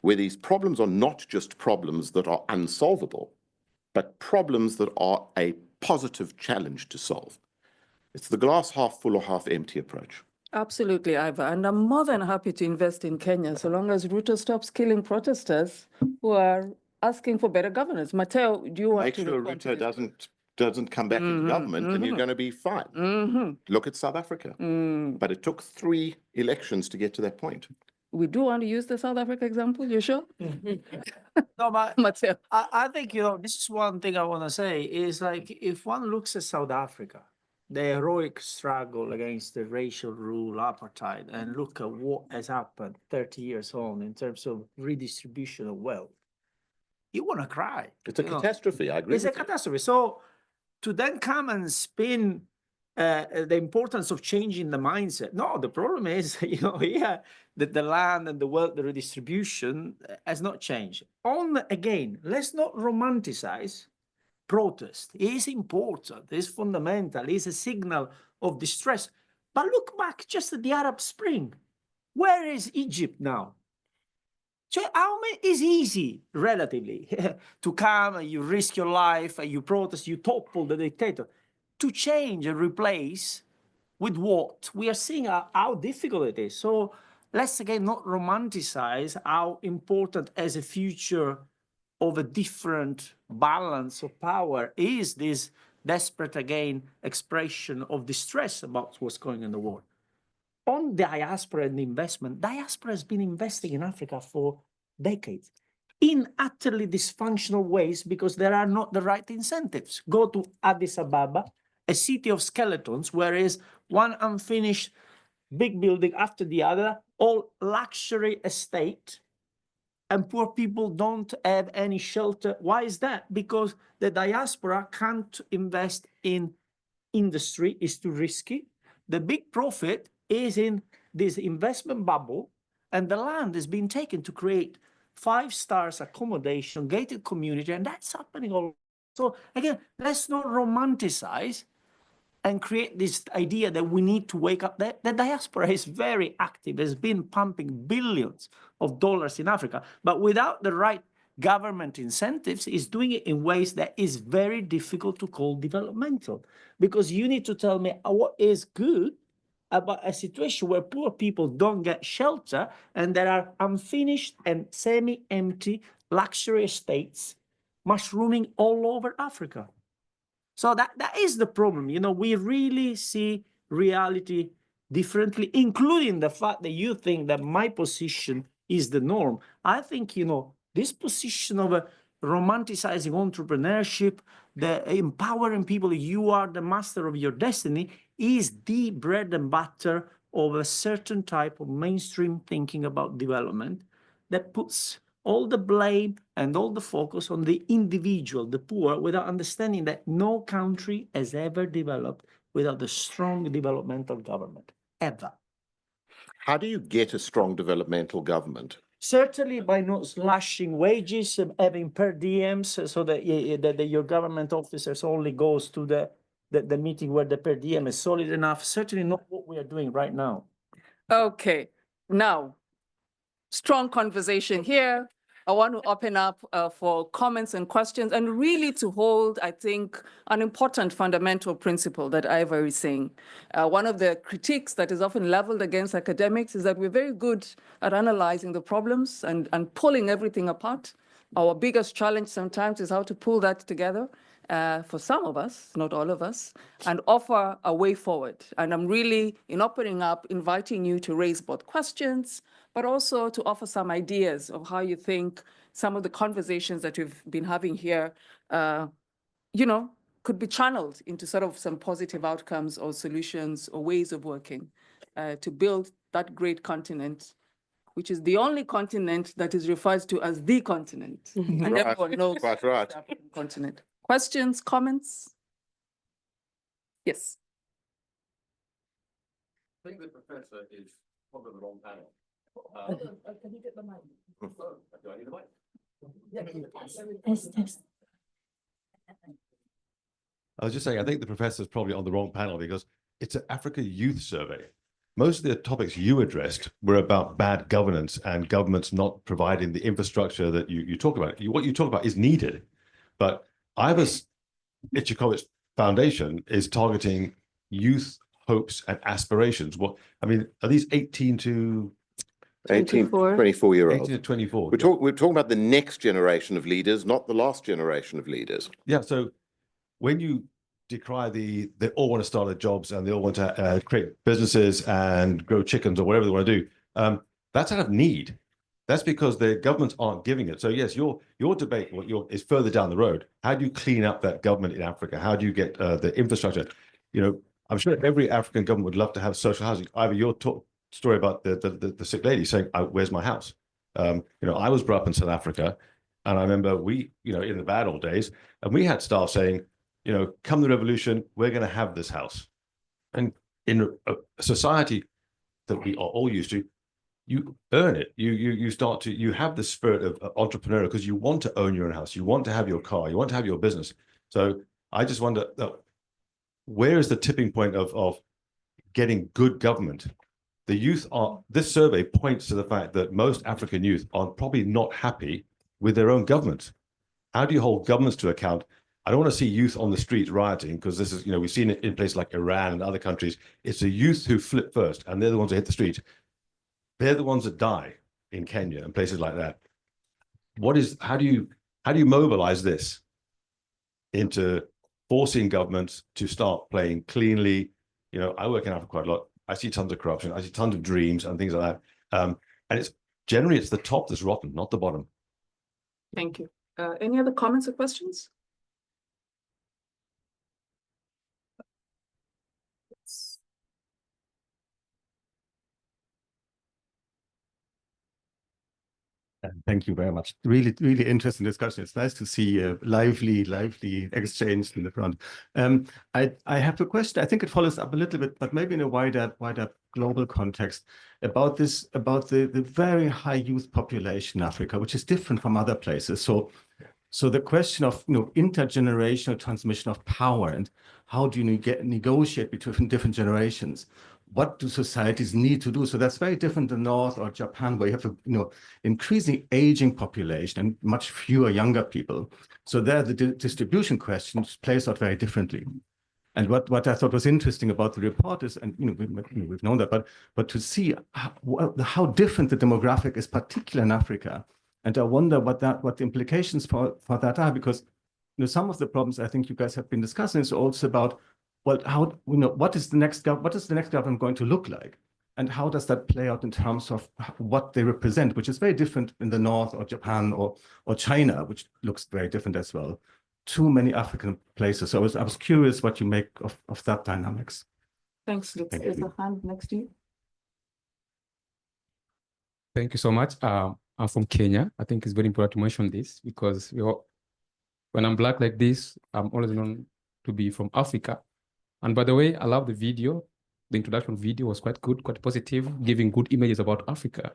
where these problems are not just problems that are unsolvable, but problems that are a positive challenge to solve. It's the glass half full or half empty approach. Absolutely, Ivor. And I'm more than happy to invest in Kenya so long as Ruto stops killing protesters who are asking for better governance. Matteo, do you want Make to sure respond to Ruto this? doesn't come back into government and you're going to be fine. Look at South Africa. But it took 3 elections to get to that point. We do want to use the South Africa example, you sure? No, Matteo. I think, this is one thing I want to say is like, if one looks at South Africa, the heroic struggle against the racial rule, apartheid, and look at what has happened 30 years on in terms of redistribution of wealth, you want to cry. It's a catastrophe, I agree. It's a catastrophe. So to then come and spin the importance of changing the mindset. No, the problem is, here that the land and the wealth, the redistribution has not changed. Again, let's not romanticize protest. It is important, it's fundamental, it's a signal of distress. But look back just at the Arab Spring. Where is Egypt now? So it's easy, relatively, to come and you risk your life and you protest, you topple the dictator. To change and replace with what? We are seeing how difficult it is. So let's again not romanticize how important as a future of a different balance of power is this desperate, again, expression of distress about what's going on in the world. On diaspora and investment, diaspora has been investing in Africa for decades in utterly dysfunctional ways because there are not the right incentives. Go to Addis Ababa, a city of skeletons, where is one unfinished big building after the other, all luxury estate, and poor people don't have any shelter. Why is that? Because the diaspora can't invest in industry, it's too risky. The big profit is in this investment bubble, and the land is being taken to create 5-star accommodation, gated community, and that's happening all. So again, let's not romanticize and create this idea that we need to wake up. The diaspora is very active, has been pumping billions of dollars in Africa, but without the right government incentives, is doing it in ways that is very difficult to call developmental. Because you need to tell me what is good about a situation where poor people don't get shelter and there are unfinished and semi-empty luxury estates mushrooming all over Africa. So that is the problem. We really see reality differently, including the fact that you think that my position is the norm. I think, this position of romanticizing entrepreneurship, the empowering people, you are the master of your destiny, is the bread and butter of a certain type of mainstream thinking about development that puts all the blame and all the focus on the individual, the poor, without understanding that no country has ever developed without a strong developmental government, ever. How do you get a strong developmental government? Certainly by not slashing wages, having per diems, so that your government officers only goes to the meeting where the per diem is solid enough. Certainly not what we are doing right now. Okay, now, strong conversation here. I want to open up for comments and questions and really to hold, I think, an important fundamental principle that Ivor is saying. One of the critiques that is often leveled against academics is that we're very good at analyzing the problems and pulling everything apart. Our biggest challenge sometimes is how to pull that together for some of us, not all of us, and offer a way forward. And I'm really, in opening up, inviting you to raise both questions, but also to offer some ideas of how you think some of the conversations that we've been having here, could be channeled into sort of some positive outcomes or solutions or ways of working to build that great continent, which is the only continent that is referred to as the continent. And Right. everyone knows Quite right. the African continent. Questions, comments? Yes. I think the professor is probably the wrong panel. Can you get the mic? Do I need the mic? Yes. I was just saying, I think the professor is probably on the wrong panel because it's an Africa Youth Survey. Most of the topics you addressed were about bad governance and governments not providing the infrastructure that you talk about. What you talk about is needed, but Ichikowitz Foundation is targeting youth hopes and aspirations. Are these 18 to 24-year-olds. 18 to 24? We're talking about the next generation of leaders, not the last generation of leaders. Yeah, so when you decry they all want to start their jobs and they all want to create businesses and grow chickens or whatever they want to do, that's out of need. That's because the governments aren't giving it. So yes, your debate is further down the road. How do you clean up that government in Africa? How do you get the infrastructure? I'm sure every African government would love to have social housing. Ivor, your story about the sick lady saying, "Where's my house?" I was brought up in South Africa, and I remember in the bad old days, and we had staff saying, come the revolution, we're going to have this house. And in a society that we are all used to, you earn it. You have the spirit of entrepreneur because you want to own your own house. You want to have your car. You want to have your business. So I just wonder, where is the tipping point of getting good government? The youth this survey points to the fact that most African youth are probably not happy with their own government. How do you hold governments to account? I don't want to see youth on the streets rioting because this is, we've seen it in places like Iran and other countries. It's the youth who flip first and they're the ones that hit the street. They're the ones that die in Kenya and places like that. How do you mobilize this into forcing governments to start playing cleanly? I work in Africa quite a lot. I see tons of corruption. I see tons of dreams and things like that. And it's the top that's rotten, not the bottom. Thank you. Any other comments or questions? Thank you very much. Really, really interesting discussion. It's nice to see a lively exchange in the front. I have a question. I think it follows up a little bit, but maybe in a wider global context about the very high youth population in Africa, which is different from other places. So the question of intergenerational transmission of power and how do you negotiate between different generations? What do societies need to do? So that's very different than North or Japan, where you have a increasingly aging population and much fewer younger people. So there, the distribution question plays out very differently. And what I thought was interesting about the report is, and we've known that, but to see how different the demographic is, particularly in Africa, and I wonder what the implications for that are, because some of the problems I think you guys have been discussing is also about, well, how what is the next government going to look like, and how does that play out in terms of what they represent, which is very different in the North or Japan or China, which looks very different as well. Too many African places. So I was curious what you make of that dynamics. Thanks, Lutz. There's a hand next to you. Thank you so much. I'm from Kenya. I think it's very important to mention this because when I'm Black like this, I'm always known to be from Africa. And by the way, I love the video. The introduction video was quite good, quite positive, giving good images about Africa,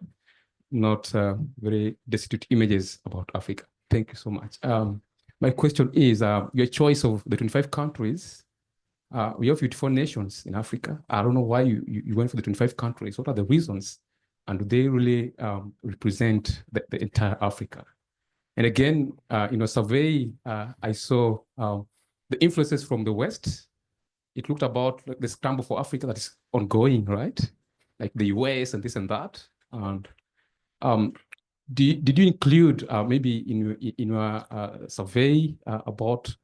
not very destitute images about Africa. Thank you so much. My question is, your choice of the 25 countries, we have 54 nations in Africa. I don't know why you went for the 25 countries. What are the reasons? And do they really represent the entire Africa? And again, in a survey, I saw the influences from the West. It looked about the scramble for Africa that is ongoing, right? Like the US and this and that. And did you include maybe in your survey about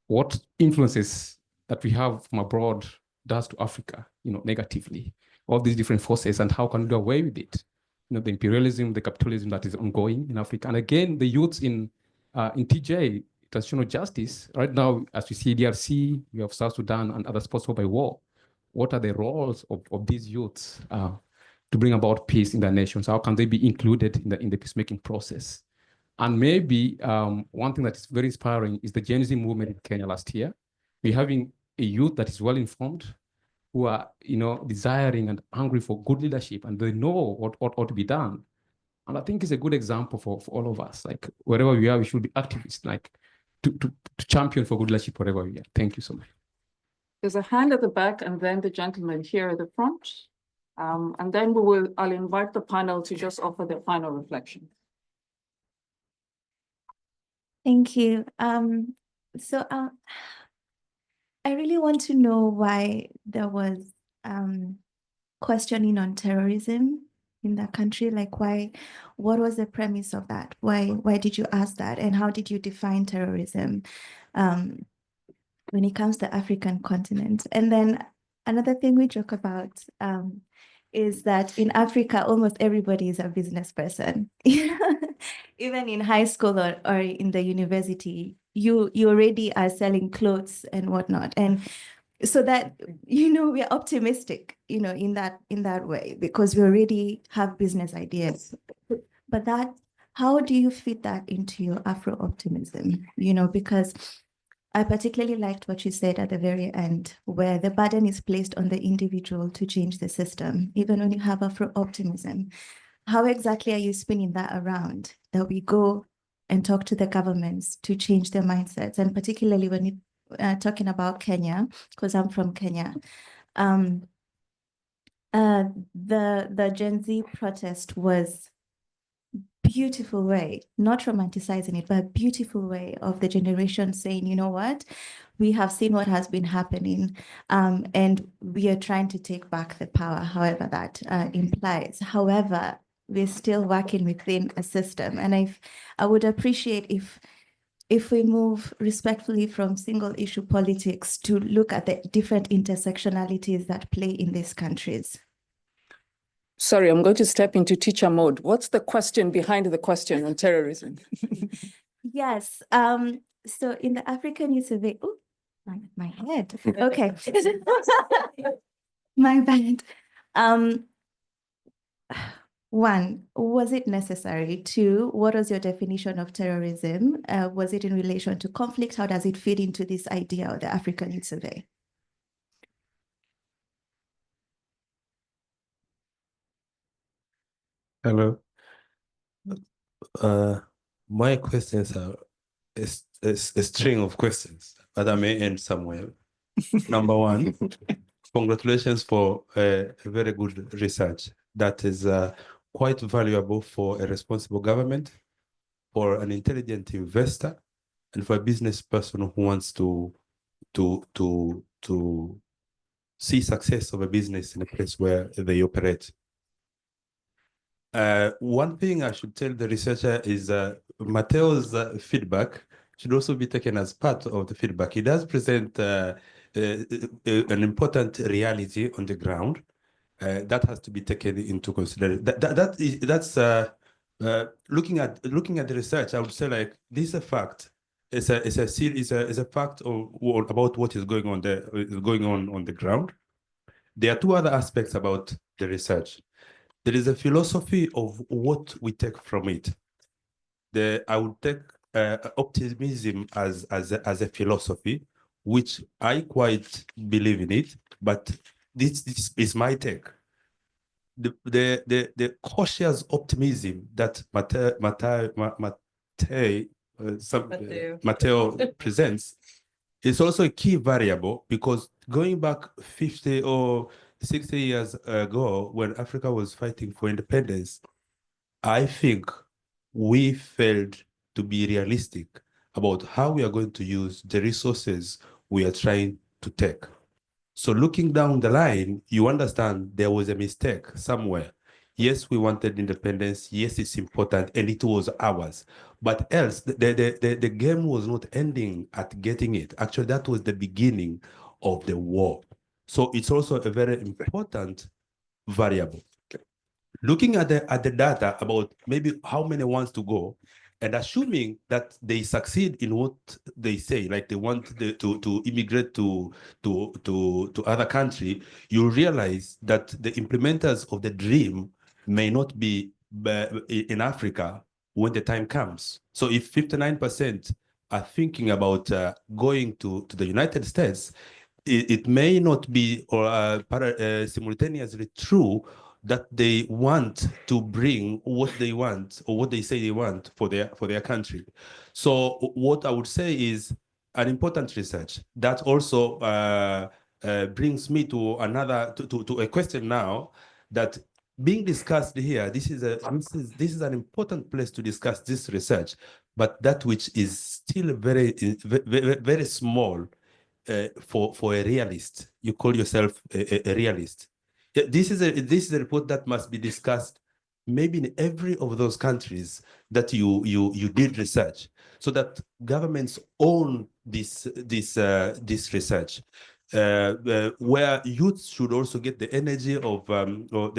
what influences that we have from abroad does to Africa, negatively, all these different forces, and how can we do away with it? The imperialism, the capitalism that is ongoing in Africa. And again, the youths in TJ, transitional justice, right now, as we see DRC, we have South Sudan and other spots by war. What are the roles of these youths to bring about peace in their nations? How can they be included in the peacemaking process? And maybe one thing that is very inspiring is the Gen Z movement in Kenya last year. We're having a youth that is well-informed, who are, desiring and hungry for good leadership, and they know what ought to be done. And I think it's a good example for all of us. Like, wherever we are, we should be activists, like to champion for good leadership wherever we are. Thank you so much. There's a hand at the back, and then the gentleman here at the front. And then I'll invite the panel to just offer their final reflection. Thank you. I really want to know why there was questioning on terrorism in that country. Like, what was the premise of that? Why did you ask that? And how did you define terrorism when it comes to the African continent? And then another thing we joke about is that in Africa, almost everybody is a business person. Even in high school or in the university, you already are selling clothes and whatnot. And so that, we are optimistic, in that way, because we already have business ideas. But how do you fit that into your Afro optimism? Because I particularly liked what you said at the very end, where the burden is placed on the individual to change the system, even when you have Afro-optimism. How exactly are you spinning that around, that we go and talk to the governments to change their mindsets? And particularly when you're talking about Kenya, because I'm from Kenya, the Gen Z protest was beautiful way, not romanticizing it, but a beautiful way of the generation saying, you know what, we have seen what has been happening, and we are trying to take back the power, however that implies. However, we're still working within a system. And I would appreciate if we move respectfully from single issue politics to look at the different intersectionalities that play in these countries. Sorry, I'm going to step into teacher mode. What's the question behind the question on terrorism? Yes. So in the African Youth Survey, oh, my head. Okay. My bad. One, was it necessary? Two, what was your definition of terrorism? Was it in relation to conflict? How does it fit into this idea of the African Youth Survey? Hello. My questions are a string of questions, but I may end somewhere. Number one, congratulations for a very good research that is quite valuable for a responsible government, for an intelligent investor, and for a business person who wants to see success of a business in a place where they operate. One thing I should tell the researcher is Mateo's feedback should also be taken as part of the feedback. He does present an important reality on the ground that has to be taken into consideration. That's looking at the research. I would say like this is a fact. It's a fact about what is going on there, on the ground. There are two other aspects about the research. There is a philosophy of what we take from it. I would take optimism as a philosophy, which I quite believe in it, but this is my take. The cautious optimism that Mateo presents is also a key variable, because going back 50 or 60 years ago, when Africa was fighting for independence, I think we failed to be realistic about how we are going to use the resources we are trying to take. So looking down the line, you understand there was a mistake somewhere. Yes, we wanted independence. Yes, it's important, and it was ours. But else, the game was not ending at getting it. Actually, that was the beginning of the war. So it's also a very important variable. Looking at the data about maybe how many wants to go, and assuming that they succeed in what they say, like they want to immigrate to other country, you realize that the implementers of the dream may not be in Africa when the time comes. So if 59% are thinking about going to the United States, it may not be simultaneously true that they want to bring what they want or what they say they want for their country. So what I would say is an important research that also brings me to a question now that being discussed here. This is an important place to discuss this research, but that which is still very very small for a realist. You call yourself a realist. This is a report that must be discussed maybe in every of those countries that you did research, so that governments own this research, where youth should also get the energy of or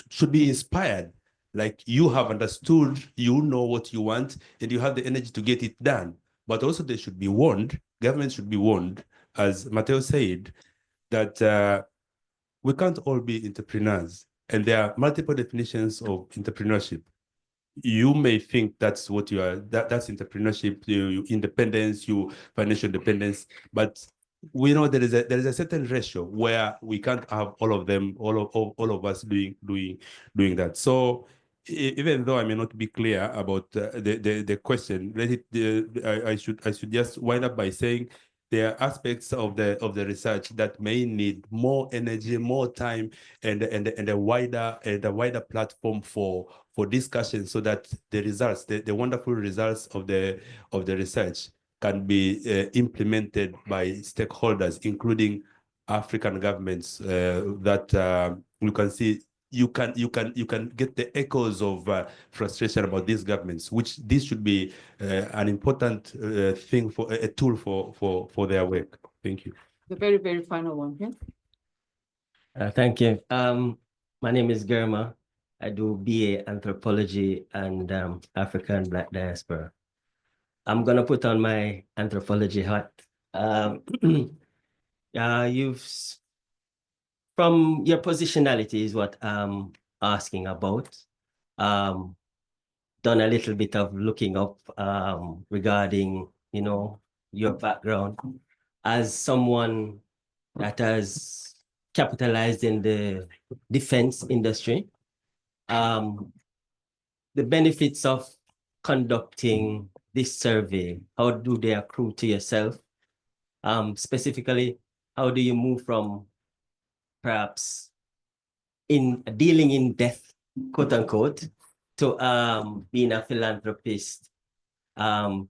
should be inspired. Like you have understood, you know what you want, and you have the energy to get it done. But also they should be warned. Governments should be warned, as Mateo said, that we can't all be entrepreneurs, and there are multiple definitions of entrepreneurship. you may think that's what you are, that's entrepreneurship, you independence, you financial independence, but we know there is a certain ratio where we can't have all of them, all of us doing that. So even though I may not be clear about the question, I should just wind up by saying there are aspects of the research that may need more energy, more time, and a wider platform for discussion, so that the results, the wonderful results of the research can be implemented by stakeholders, including African governments, that you can see. You can get the echoes of frustration about these governments, which this should be an important thing, for a tool for their work. Thank you. The very, very final one here. Thank you. My name is Germa. I do BA Anthropology and African Black Diaspora. I'm gonna put on my anthropology hat. From your positionality is what I'm asking about. Done a little bit of looking up regarding, your background as someone that has capitalized in the defense industry. The benefits of conducting this survey, how do they accrue to yourself? Specifically, how do you move from perhaps in dealing in death, quote unquote, to being a philanthropist, in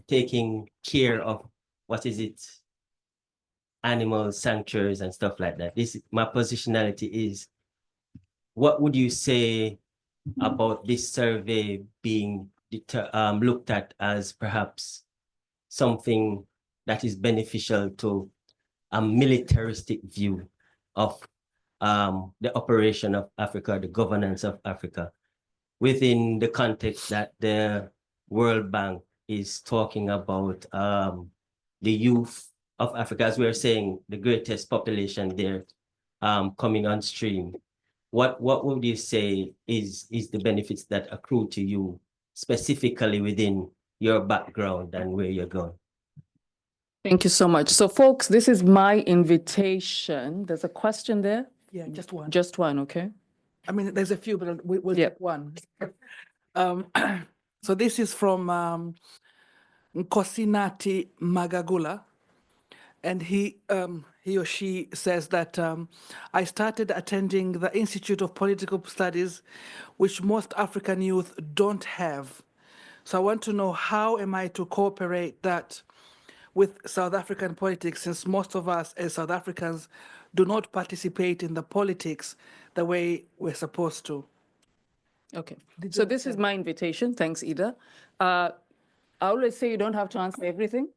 taking care of, animal sanctuaries and stuff like that. My positionality is, what would you say about this survey being looked at as perhaps something that is beneficial to a militaristic view of the operation of Africa, the governance of Africa, within the context that the World Bank is talking about the youth of Africa, as we're saying, the greatest population there coming on stream. What would you say is the benefits that accrue to you specifically within your background and where you're going? Thank you so much. So folks, this is my invitation. There's a question there? Yeah, just one. Just one, okay? I mean, there's a few, but we'll take one. So this is from Nkosinati Magagula. And he or she says that I started attending the Institute of Political Studies, which most African youth don't have. So I want to know, how am I to cooperate that with South African politics, since most of us as South Africans do not participate in the politics the way we're supposed to? Okay, so this is my invitation. Thanks, Ida. I always say you don't have to answer everything.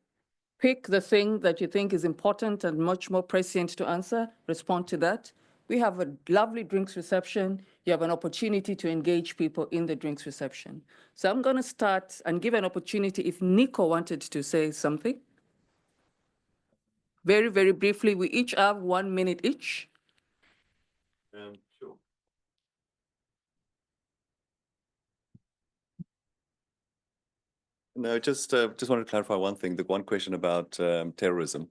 Pick the thing that you think is important and much more prescient to answer, respond to that. We have a lovely drinks reception. You have an opportunity to engage people in the drinks reception. So I'm going to start and give an opportunity if Nico wanted to say something. Very, very briefly, we each have 1 minute each. Sure. No, just wanted to clarify one thing. The one question about terrorism.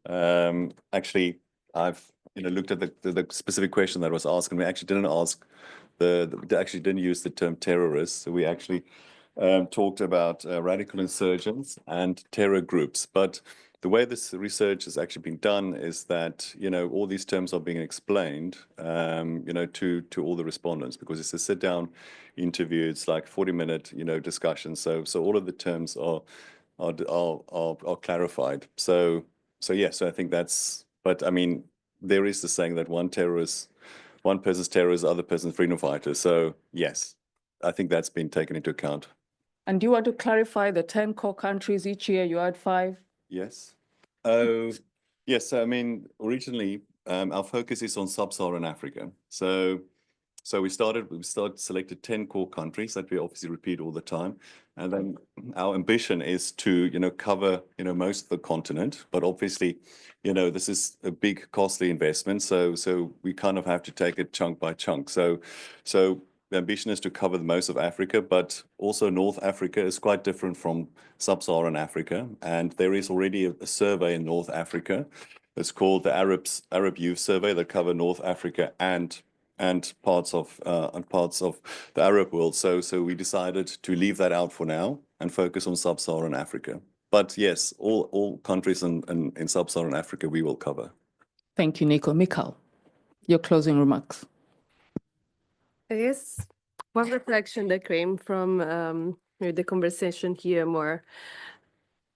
Actually, I've looked at the specific question that was asked, and we actually didn't ask actually didn't use the term terrorists. So we actually talked about radical insurgents and terror groups. But the way this research is actually being done is that all these terms are being explained to all the respondents, because it's a sit-down interview. It's like 40-minute discussion. So all of the terms are clarified. So yes, I think that's. But I mean, there is the saying that one person's terror is the other person's freedom fighter. So yes, I think that's been taken into account. And do you want to clarify the 10 core countries each year? You had 5. Yes. Oh, yes. I mean, originally, our focus is on sub-Saharan Africa. So we selected 10 core countries that we obviously repeat all the time. And then our ambition is to, cover, most of the continent. But obviously, this is a big, costly investment. So we kind of have to take it chunk by chunk. So The ambition is to cover most of Africa, but also North Africa is quite different from sub-Saharan Africa. And there is already a survey in North Africa. It's called the Arab Youth Survey that cover North Africa and parts of the Arab world. So we decided to leave that out for now and focus on sub-Saharan Africa. But yes, all countries in sub-Saharan Africa we will cover. Thank you, Nico. Mikal, your closing remarks. I guess one reflection that came from the conversation here more,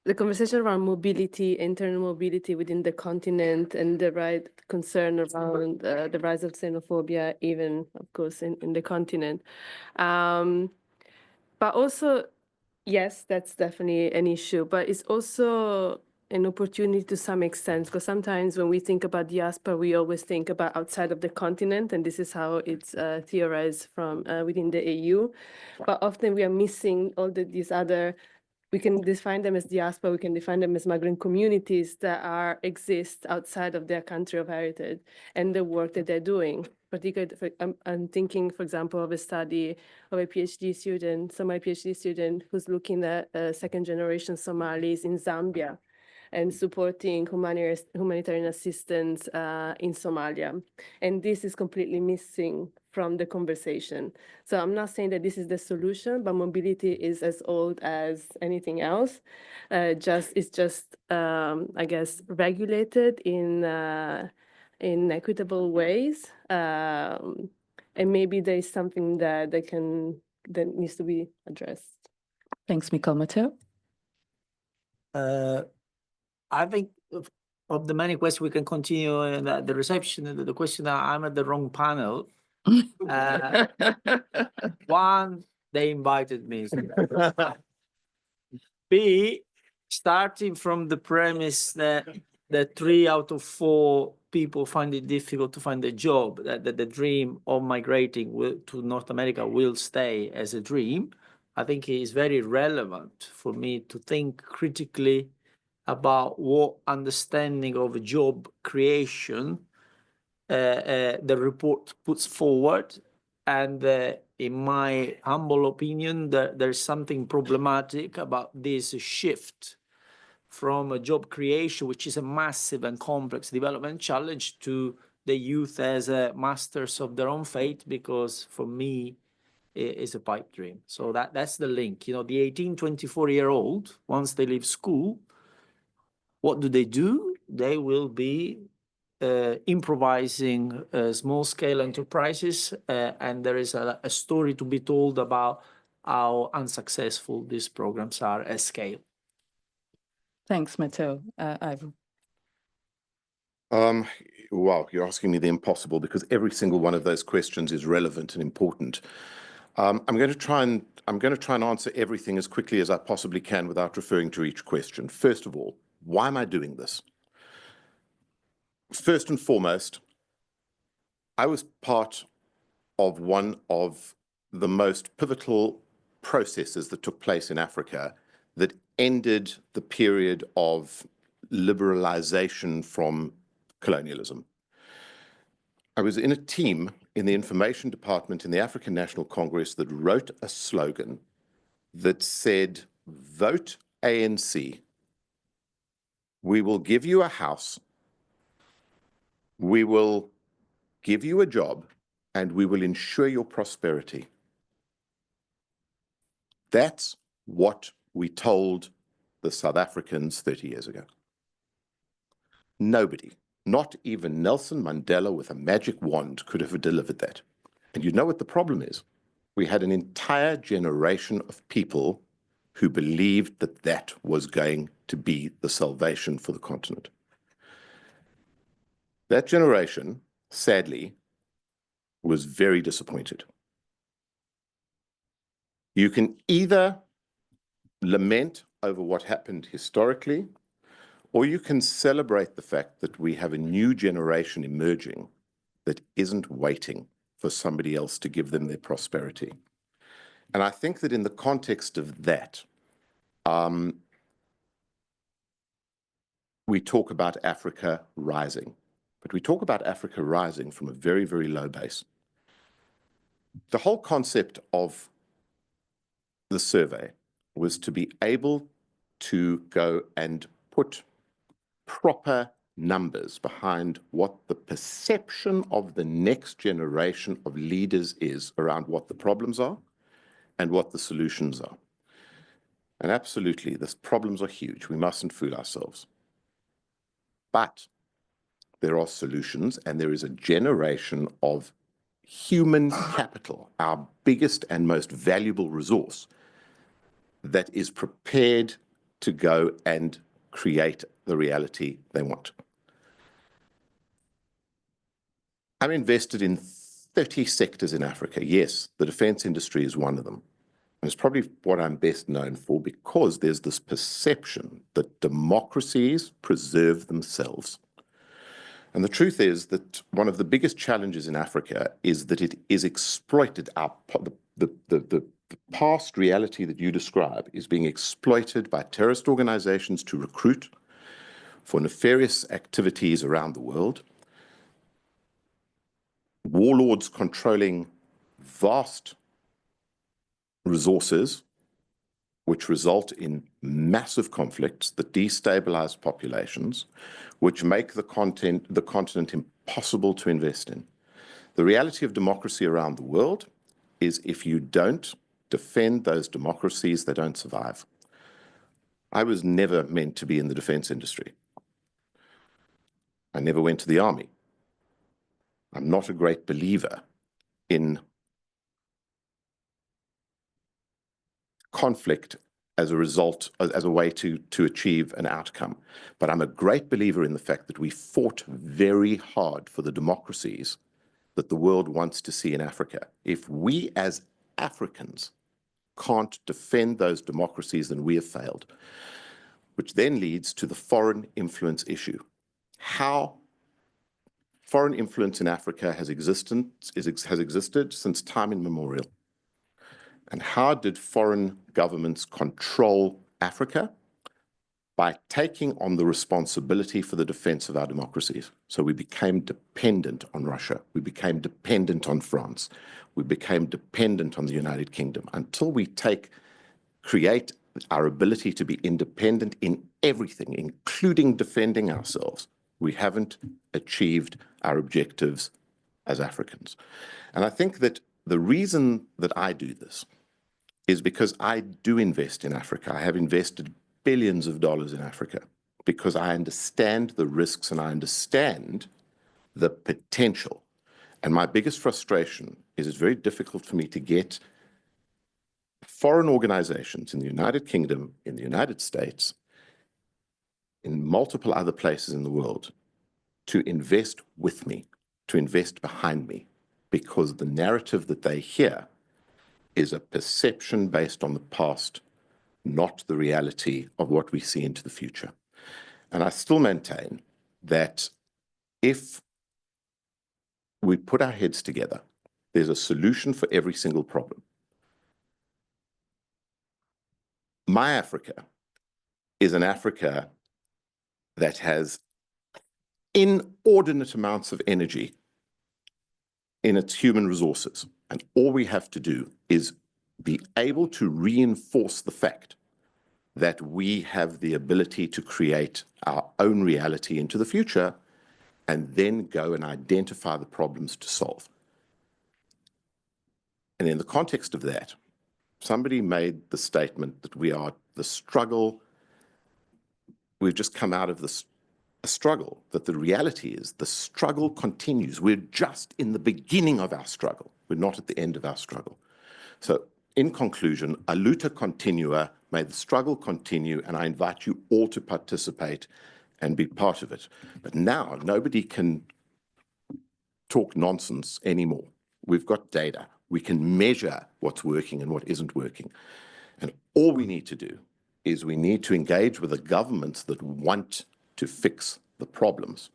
the conversation around mobility, internal mobility within the continent, and the right concern around the rise of xenophobia, even, of course, in the continent. But also, yes, that's definitely an issue, but it's also an opportunity to some extent, because sometimes when we think about diaspora, we always think about outside of the continent, and this is how it's theorized from within the EU. But often we are missing all these other, we can define them as diaspora, we can define them as migrant communities that exist outside of their country of heritage and the work that they're doing. Particularly, I'm thinking, for example, of a study of a PhD student, Somali PhD student, who's looking at second generation Somalis in Zambia and supporting humanitarian assistance in Somalia. And this is completely missing from the conversation. So I'm not saying that this is the solution, but mobility is as old as anything else. It's just, I guess, regulated in equitable ways. And maybe there is something that needs to be addressed. Thanks, Mikal. Matteo? I think of the many questions we can continue in the reception, the question that I'm at the wrong panel. One, they invited me. B, starting from the premise that 3 out of 4 people find it difficult to find a job, that the dream of migrating to North America will stay as a dream. I think it is very relevant for me to think critically about what understanding of job creation the report puts forward. And in my humble opinion, there's something problematic about this shift from a job creation, which is a massive and complex development challenge, to the youth as masters of their own fate, because for me, it is a pipe dream. So that's the link. You know, the 18, 24-year-old, once they leave school, what do? They will be improvising small-scale enterprises, and there is a story to be told about how unsuccessful these programs are at scale. Thanks, Matteo. Ivan. Wow, you're asking me the impossible, because every single one of those questions is relevant and important. I'm going to try and answer everything as quickly as I possibly can without referring to each question. First of all, why am I doing this? First and foremost, I was part of one of the most pivotal processes that took place in Africa that ended the period of liberalization from colonialism. I was in a team in the information department in the African National Congress that wrote a slogan that said, "Vote ANC. We will give you a house, we will give you a job, and we will ensure your prosperity." That's what we told the South Africans 30 years ago. Nobody, not even Nelson Mandela with a magic wand, could have delivered that. And you know what the problem is? We had an entire generation of people who believed that that was going to be the salvation for the continent. That generation, sadly, was very disappointed. You can either lament over what happened historically, or you can celebrate the fact that we have a new generation emerging that isn't waiting for somebody else to give them their prosperity. And I think that in the context of that, we talk about Africa rising, but we talk about Africa rising from a very, very low base. The whole concept of the survey was to be able to go and put proper numbers behind what the perception of the next generation of leaders is around what the problems are and what the solutions are. And absolutely, the problems are huge. We mustn't fool ourselves. But there are solutions, and there is a generation of human capital, our biggest and most valuable resource, that is prepared to go and create the reality they want. I'm invested in 30 sectors in Africa. Yes, the defense industry is one of them. And it's probably what I'm best known for, because there's this perception that democracies preserve themselves. And the truth is that one of the biggest challenges in Africa is that it is exploited. The past reality that you describe is being exploited by terrorist organizations to recruit for nefarious activities around the world. Warlords controlling vast resources, which result in massive conflicts that destabilize populations, which make the continent impossible to invest in. The reality of democracy around the world is, if you don't defend those democracies, they don't survive. I was never meant to be in the defense industry. I never went to the army. I'm not a great believer in conflict as a result, as a way to achieve an outcome. But I'm a great believer in the fact that we fought very hard for the democracies that the world wants to see in Africa. If we as Africans can't defend those democracies, then we have failed, which then leads to the foreign influence issue. How foreign influence in Africa has existed since time immemorial. And how did foreign governments control Africa? By taking on the responsibility for the defense of our democracies. So we became dependent on Russia. We became dependent on France. We became dependent on the United Kingdom. Until we create our ability to be independent in everything, including defending ourselves, we haven't achieved our objectives as Africans. And I think that the reason that I do this is because I do invest in Africa. I have invested billions of dollars in Africa because I understand the risks and I understand the potential. And my biggest frustration is it's very difficult for me to get foreign organizations in the United Kingdom, in the United States, in multiple other places in the world to invest with me, to invest behind me, because the narrative that they hear is a perception based on the past, not the reality of what we see into the future. And I still maintain that if we put our heads together, there's a solution for every single problem. My Africa is an Africa that has inordinate amounts of energy in its human resources. And all we have to do is be able to reinforce the fact that we have the ability to create our own reality into the future and then go and identify the problems to solve. And in the context of that, somebody made the statement that we are the struggle, we've just come out of this struggle, that the reality is the struggle continues. We're just in the beginning of our struggle. We're not at the end of our struggle. So in conclusion, a luta continua, may the struggle continue, and I invite you all to participate and be part of it. But now nobody can talk nonsense anymore. We've got data. We can measure what's working and what isn't working. And all we need to do is we need to engage with the governments that want to fix the problems.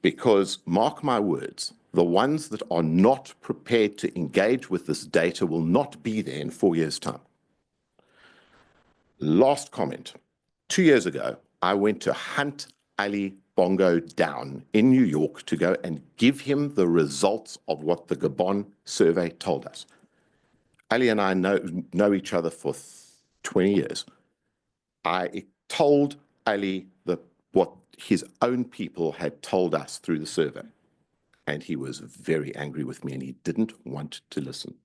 Because, mark my words, the ones that are not prepared to engage with this data will not be there in 4 years' time. Last comment. 2 years ago, I went to Hunt Ali Bongo down in New York to go and give him the results of what the Gabon survey told us. Ali and I know each other for 20 years. I told Ali what his own people had told us through the survey, and he was very angry with me and he didn't want to listen.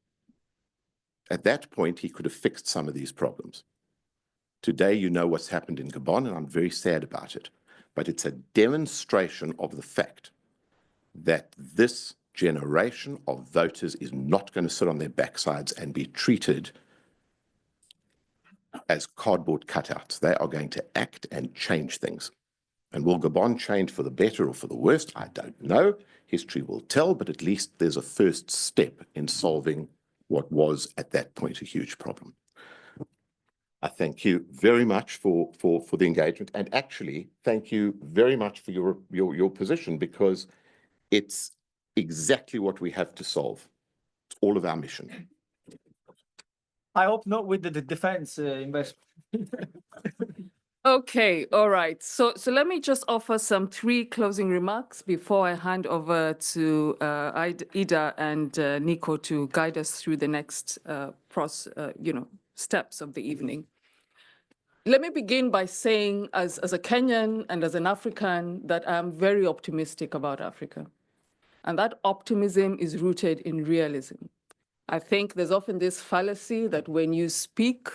At that point, he could have fixed some of these problems. Today, you know what's happened in Gabon, and I'm very sad about it. But it's a demonstration of the fact that this generation of voters is not going to sit on their backsides and be treated as cardboard cutouts. They are going to act and change things. And will Gabon change for the better or for the worst? I don't know. History will tell, but at least there's a first step in solving what was at that point a huge problem. I thank you very much for the engagement, and actually thank you very much for your position, because it's exactly what we have to solve. It's all of our mission. I hope not with the defense investment. Okay, all right. So let me just offer some 3 closing remarks before I hand over to Ida and Nico to guide us through the next steps of the evening. Let me begin by saying, as a Kenyan and as an African, that I'm very optimistic about Africa. And that optimism is rooted in realism. I think there's often this fallacy that when you speak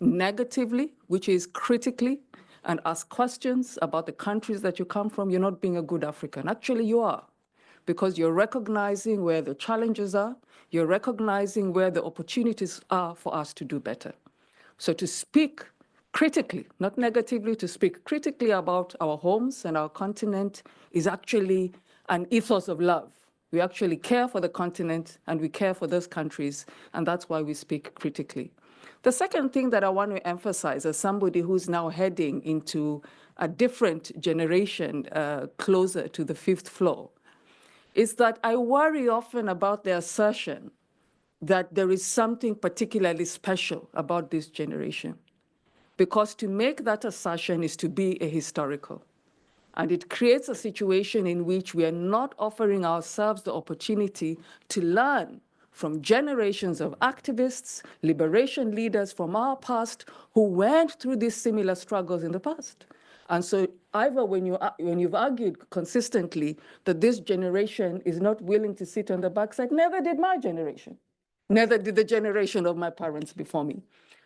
negatively, which is critically, and ask questions about the countries that you come from, you're not being a good African. Actually, you are, because you're recognizing where the challenges are, you're recognizing where the opportunities are for us to do better. So to speak critically, not negatively, to speak critically about our homes and our continent is actually an ethos of love. We actually care for the continent and we care for those countries, and that's why we speak critically. The second thing that I want to emphasize as somebody who's now heading into a different generation closer to the 5th floor is that I worry often about the assertion that there is something particularly special about this generation. Because to make that assertion is to be ahistorical. And it creates a situation in which we are not offering ourselves the opportunity to learn from generations of activists, liberation leaders from our past who went through these similar struggles in the past. And so either when you've argued consistently that this generation is not willing to sit on the backside, neither did my generation. Neither did the generation of my parents before me.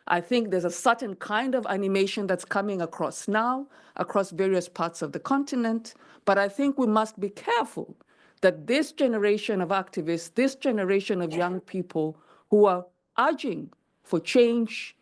I think there's a certain kind of animation that's coming across now, across various parts of the continent, but I think we must be careful that this generation of activists, this generation of young people who are urging for change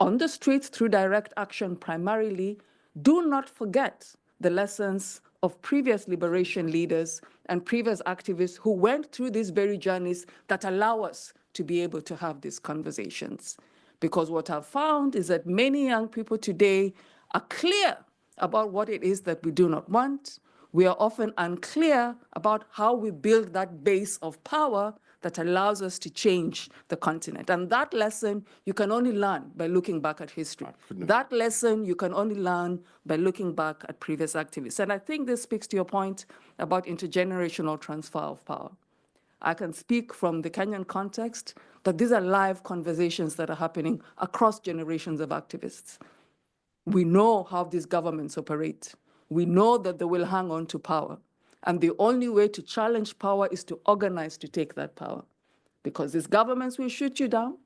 on the streets through direct action primarily, do not forget the lessons of previous liberation leaders and previous activists who went through these very journeys that allow us to be able to have these conversations. Because what I've found is that many young people today are clear about what it is that we do not want. We are often unclear about how we build that base of power that allows us to change the continent. And that lesson you can only learn by looking back at history. That lesson you can only learn by looking back at previous activists. And I think this speaks to your point about intergenerational transfer of power. I can speak from the Kenyan context that these are live conversations that are happening across generations of activists. We know how these governments operate. We know that they will hang on to power. And the only way to challenge power is to organize to take that power. Because these governments will shoot you down.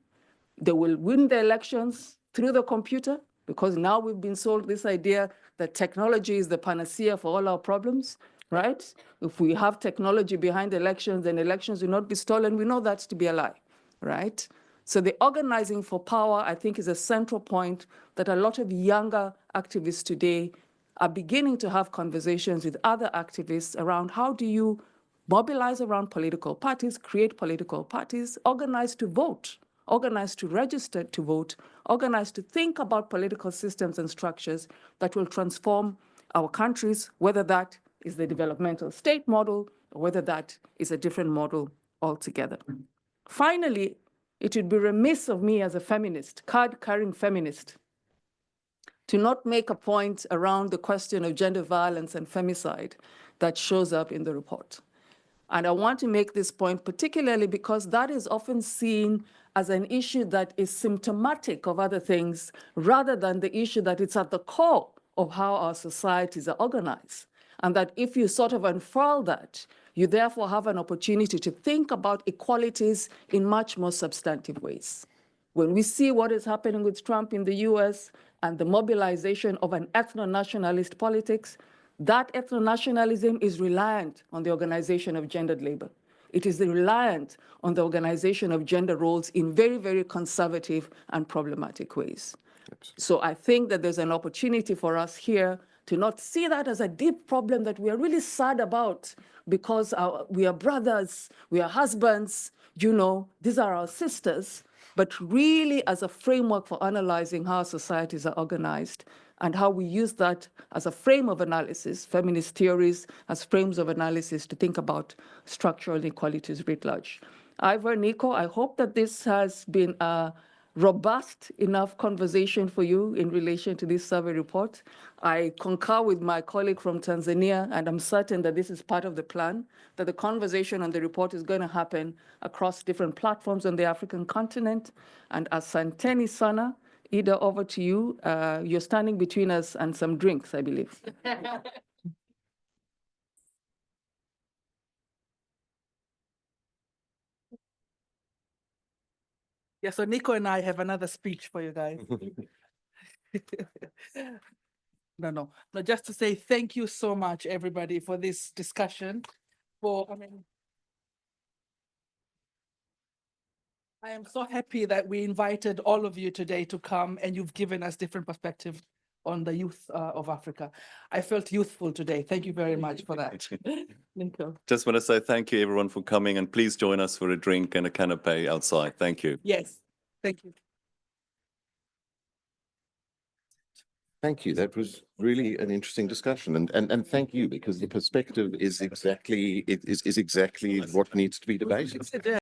They will win the elections through the computer, because now we've been sold this idea that technology is the panacea for all our problems. Right? If we have technology behind elections, then elections will not be stolen. We know that's to be a lie, right? So the organizing for power, I think, is a central point that a lot of younger activists today are beginning to have conversations with other activists around how do you mobilize around political parties, create political parties, organize to vote, organize to register to vote, organize to think about political systems and structures that will transform our countries, whether that is the developmental state model, or whether that is a different model altogether. Finally, it would be remiss of me as a feminist, card-carrying feminist, to not make a point around the question of gender violence and femicide that shows up in the report. And I want to make this point particularly because that is often seen as an issue that is symptomatic of other things rather than the issue that it's at the core of how our societies are organized. And that if you sort of unfurl that, you therefore have an opportunity to think about equalities in much more substantive ways. When we see what is happening with Trump in the US and the mobilization of an ethno-nationalist politics, that ethno-nationalism is reliant on the organization of gendered labor. It is reliant on the organization of gender roles in very, very conservative and problematic ways. So I think that there's an opportunity for us here to not see that as a deep problem that we are really sad about because we are brothers, we are husbands, you know, these are our sisters, but really as a framework for analyzing how societies are organized and how we use that as a frame of analysis, feminist theories as frames of analysis to think about structural inequalities writ large. Ivor, Nico, I hope that this has been a robust enough conversation for you in relation to this survey report. I concur with my colleague from Tanzania, and I'm certain that this is part of the plan, that the conversation on the report is going to happen across different platforms on the African continent. And asanteni sana, Ida, over to you. You're standing between us and some drinks, I believe. Yeah, so Nico and I have another speech for you guys. No, just to say thank you so much, everybody, for this discussion. I am so happy that we invited all of you today to come and you've given us different perspectives on the youth of Africa. I felt youthful today. Thank you very much for that. Nico. Just want to say thank you, everyone, for coming, and please join us for a drink and a canapé outside. Thank you. Yes, thank you. Thank you. That was really an interesting discussion, and thank you, because the perspective is exactly what needs to be debated.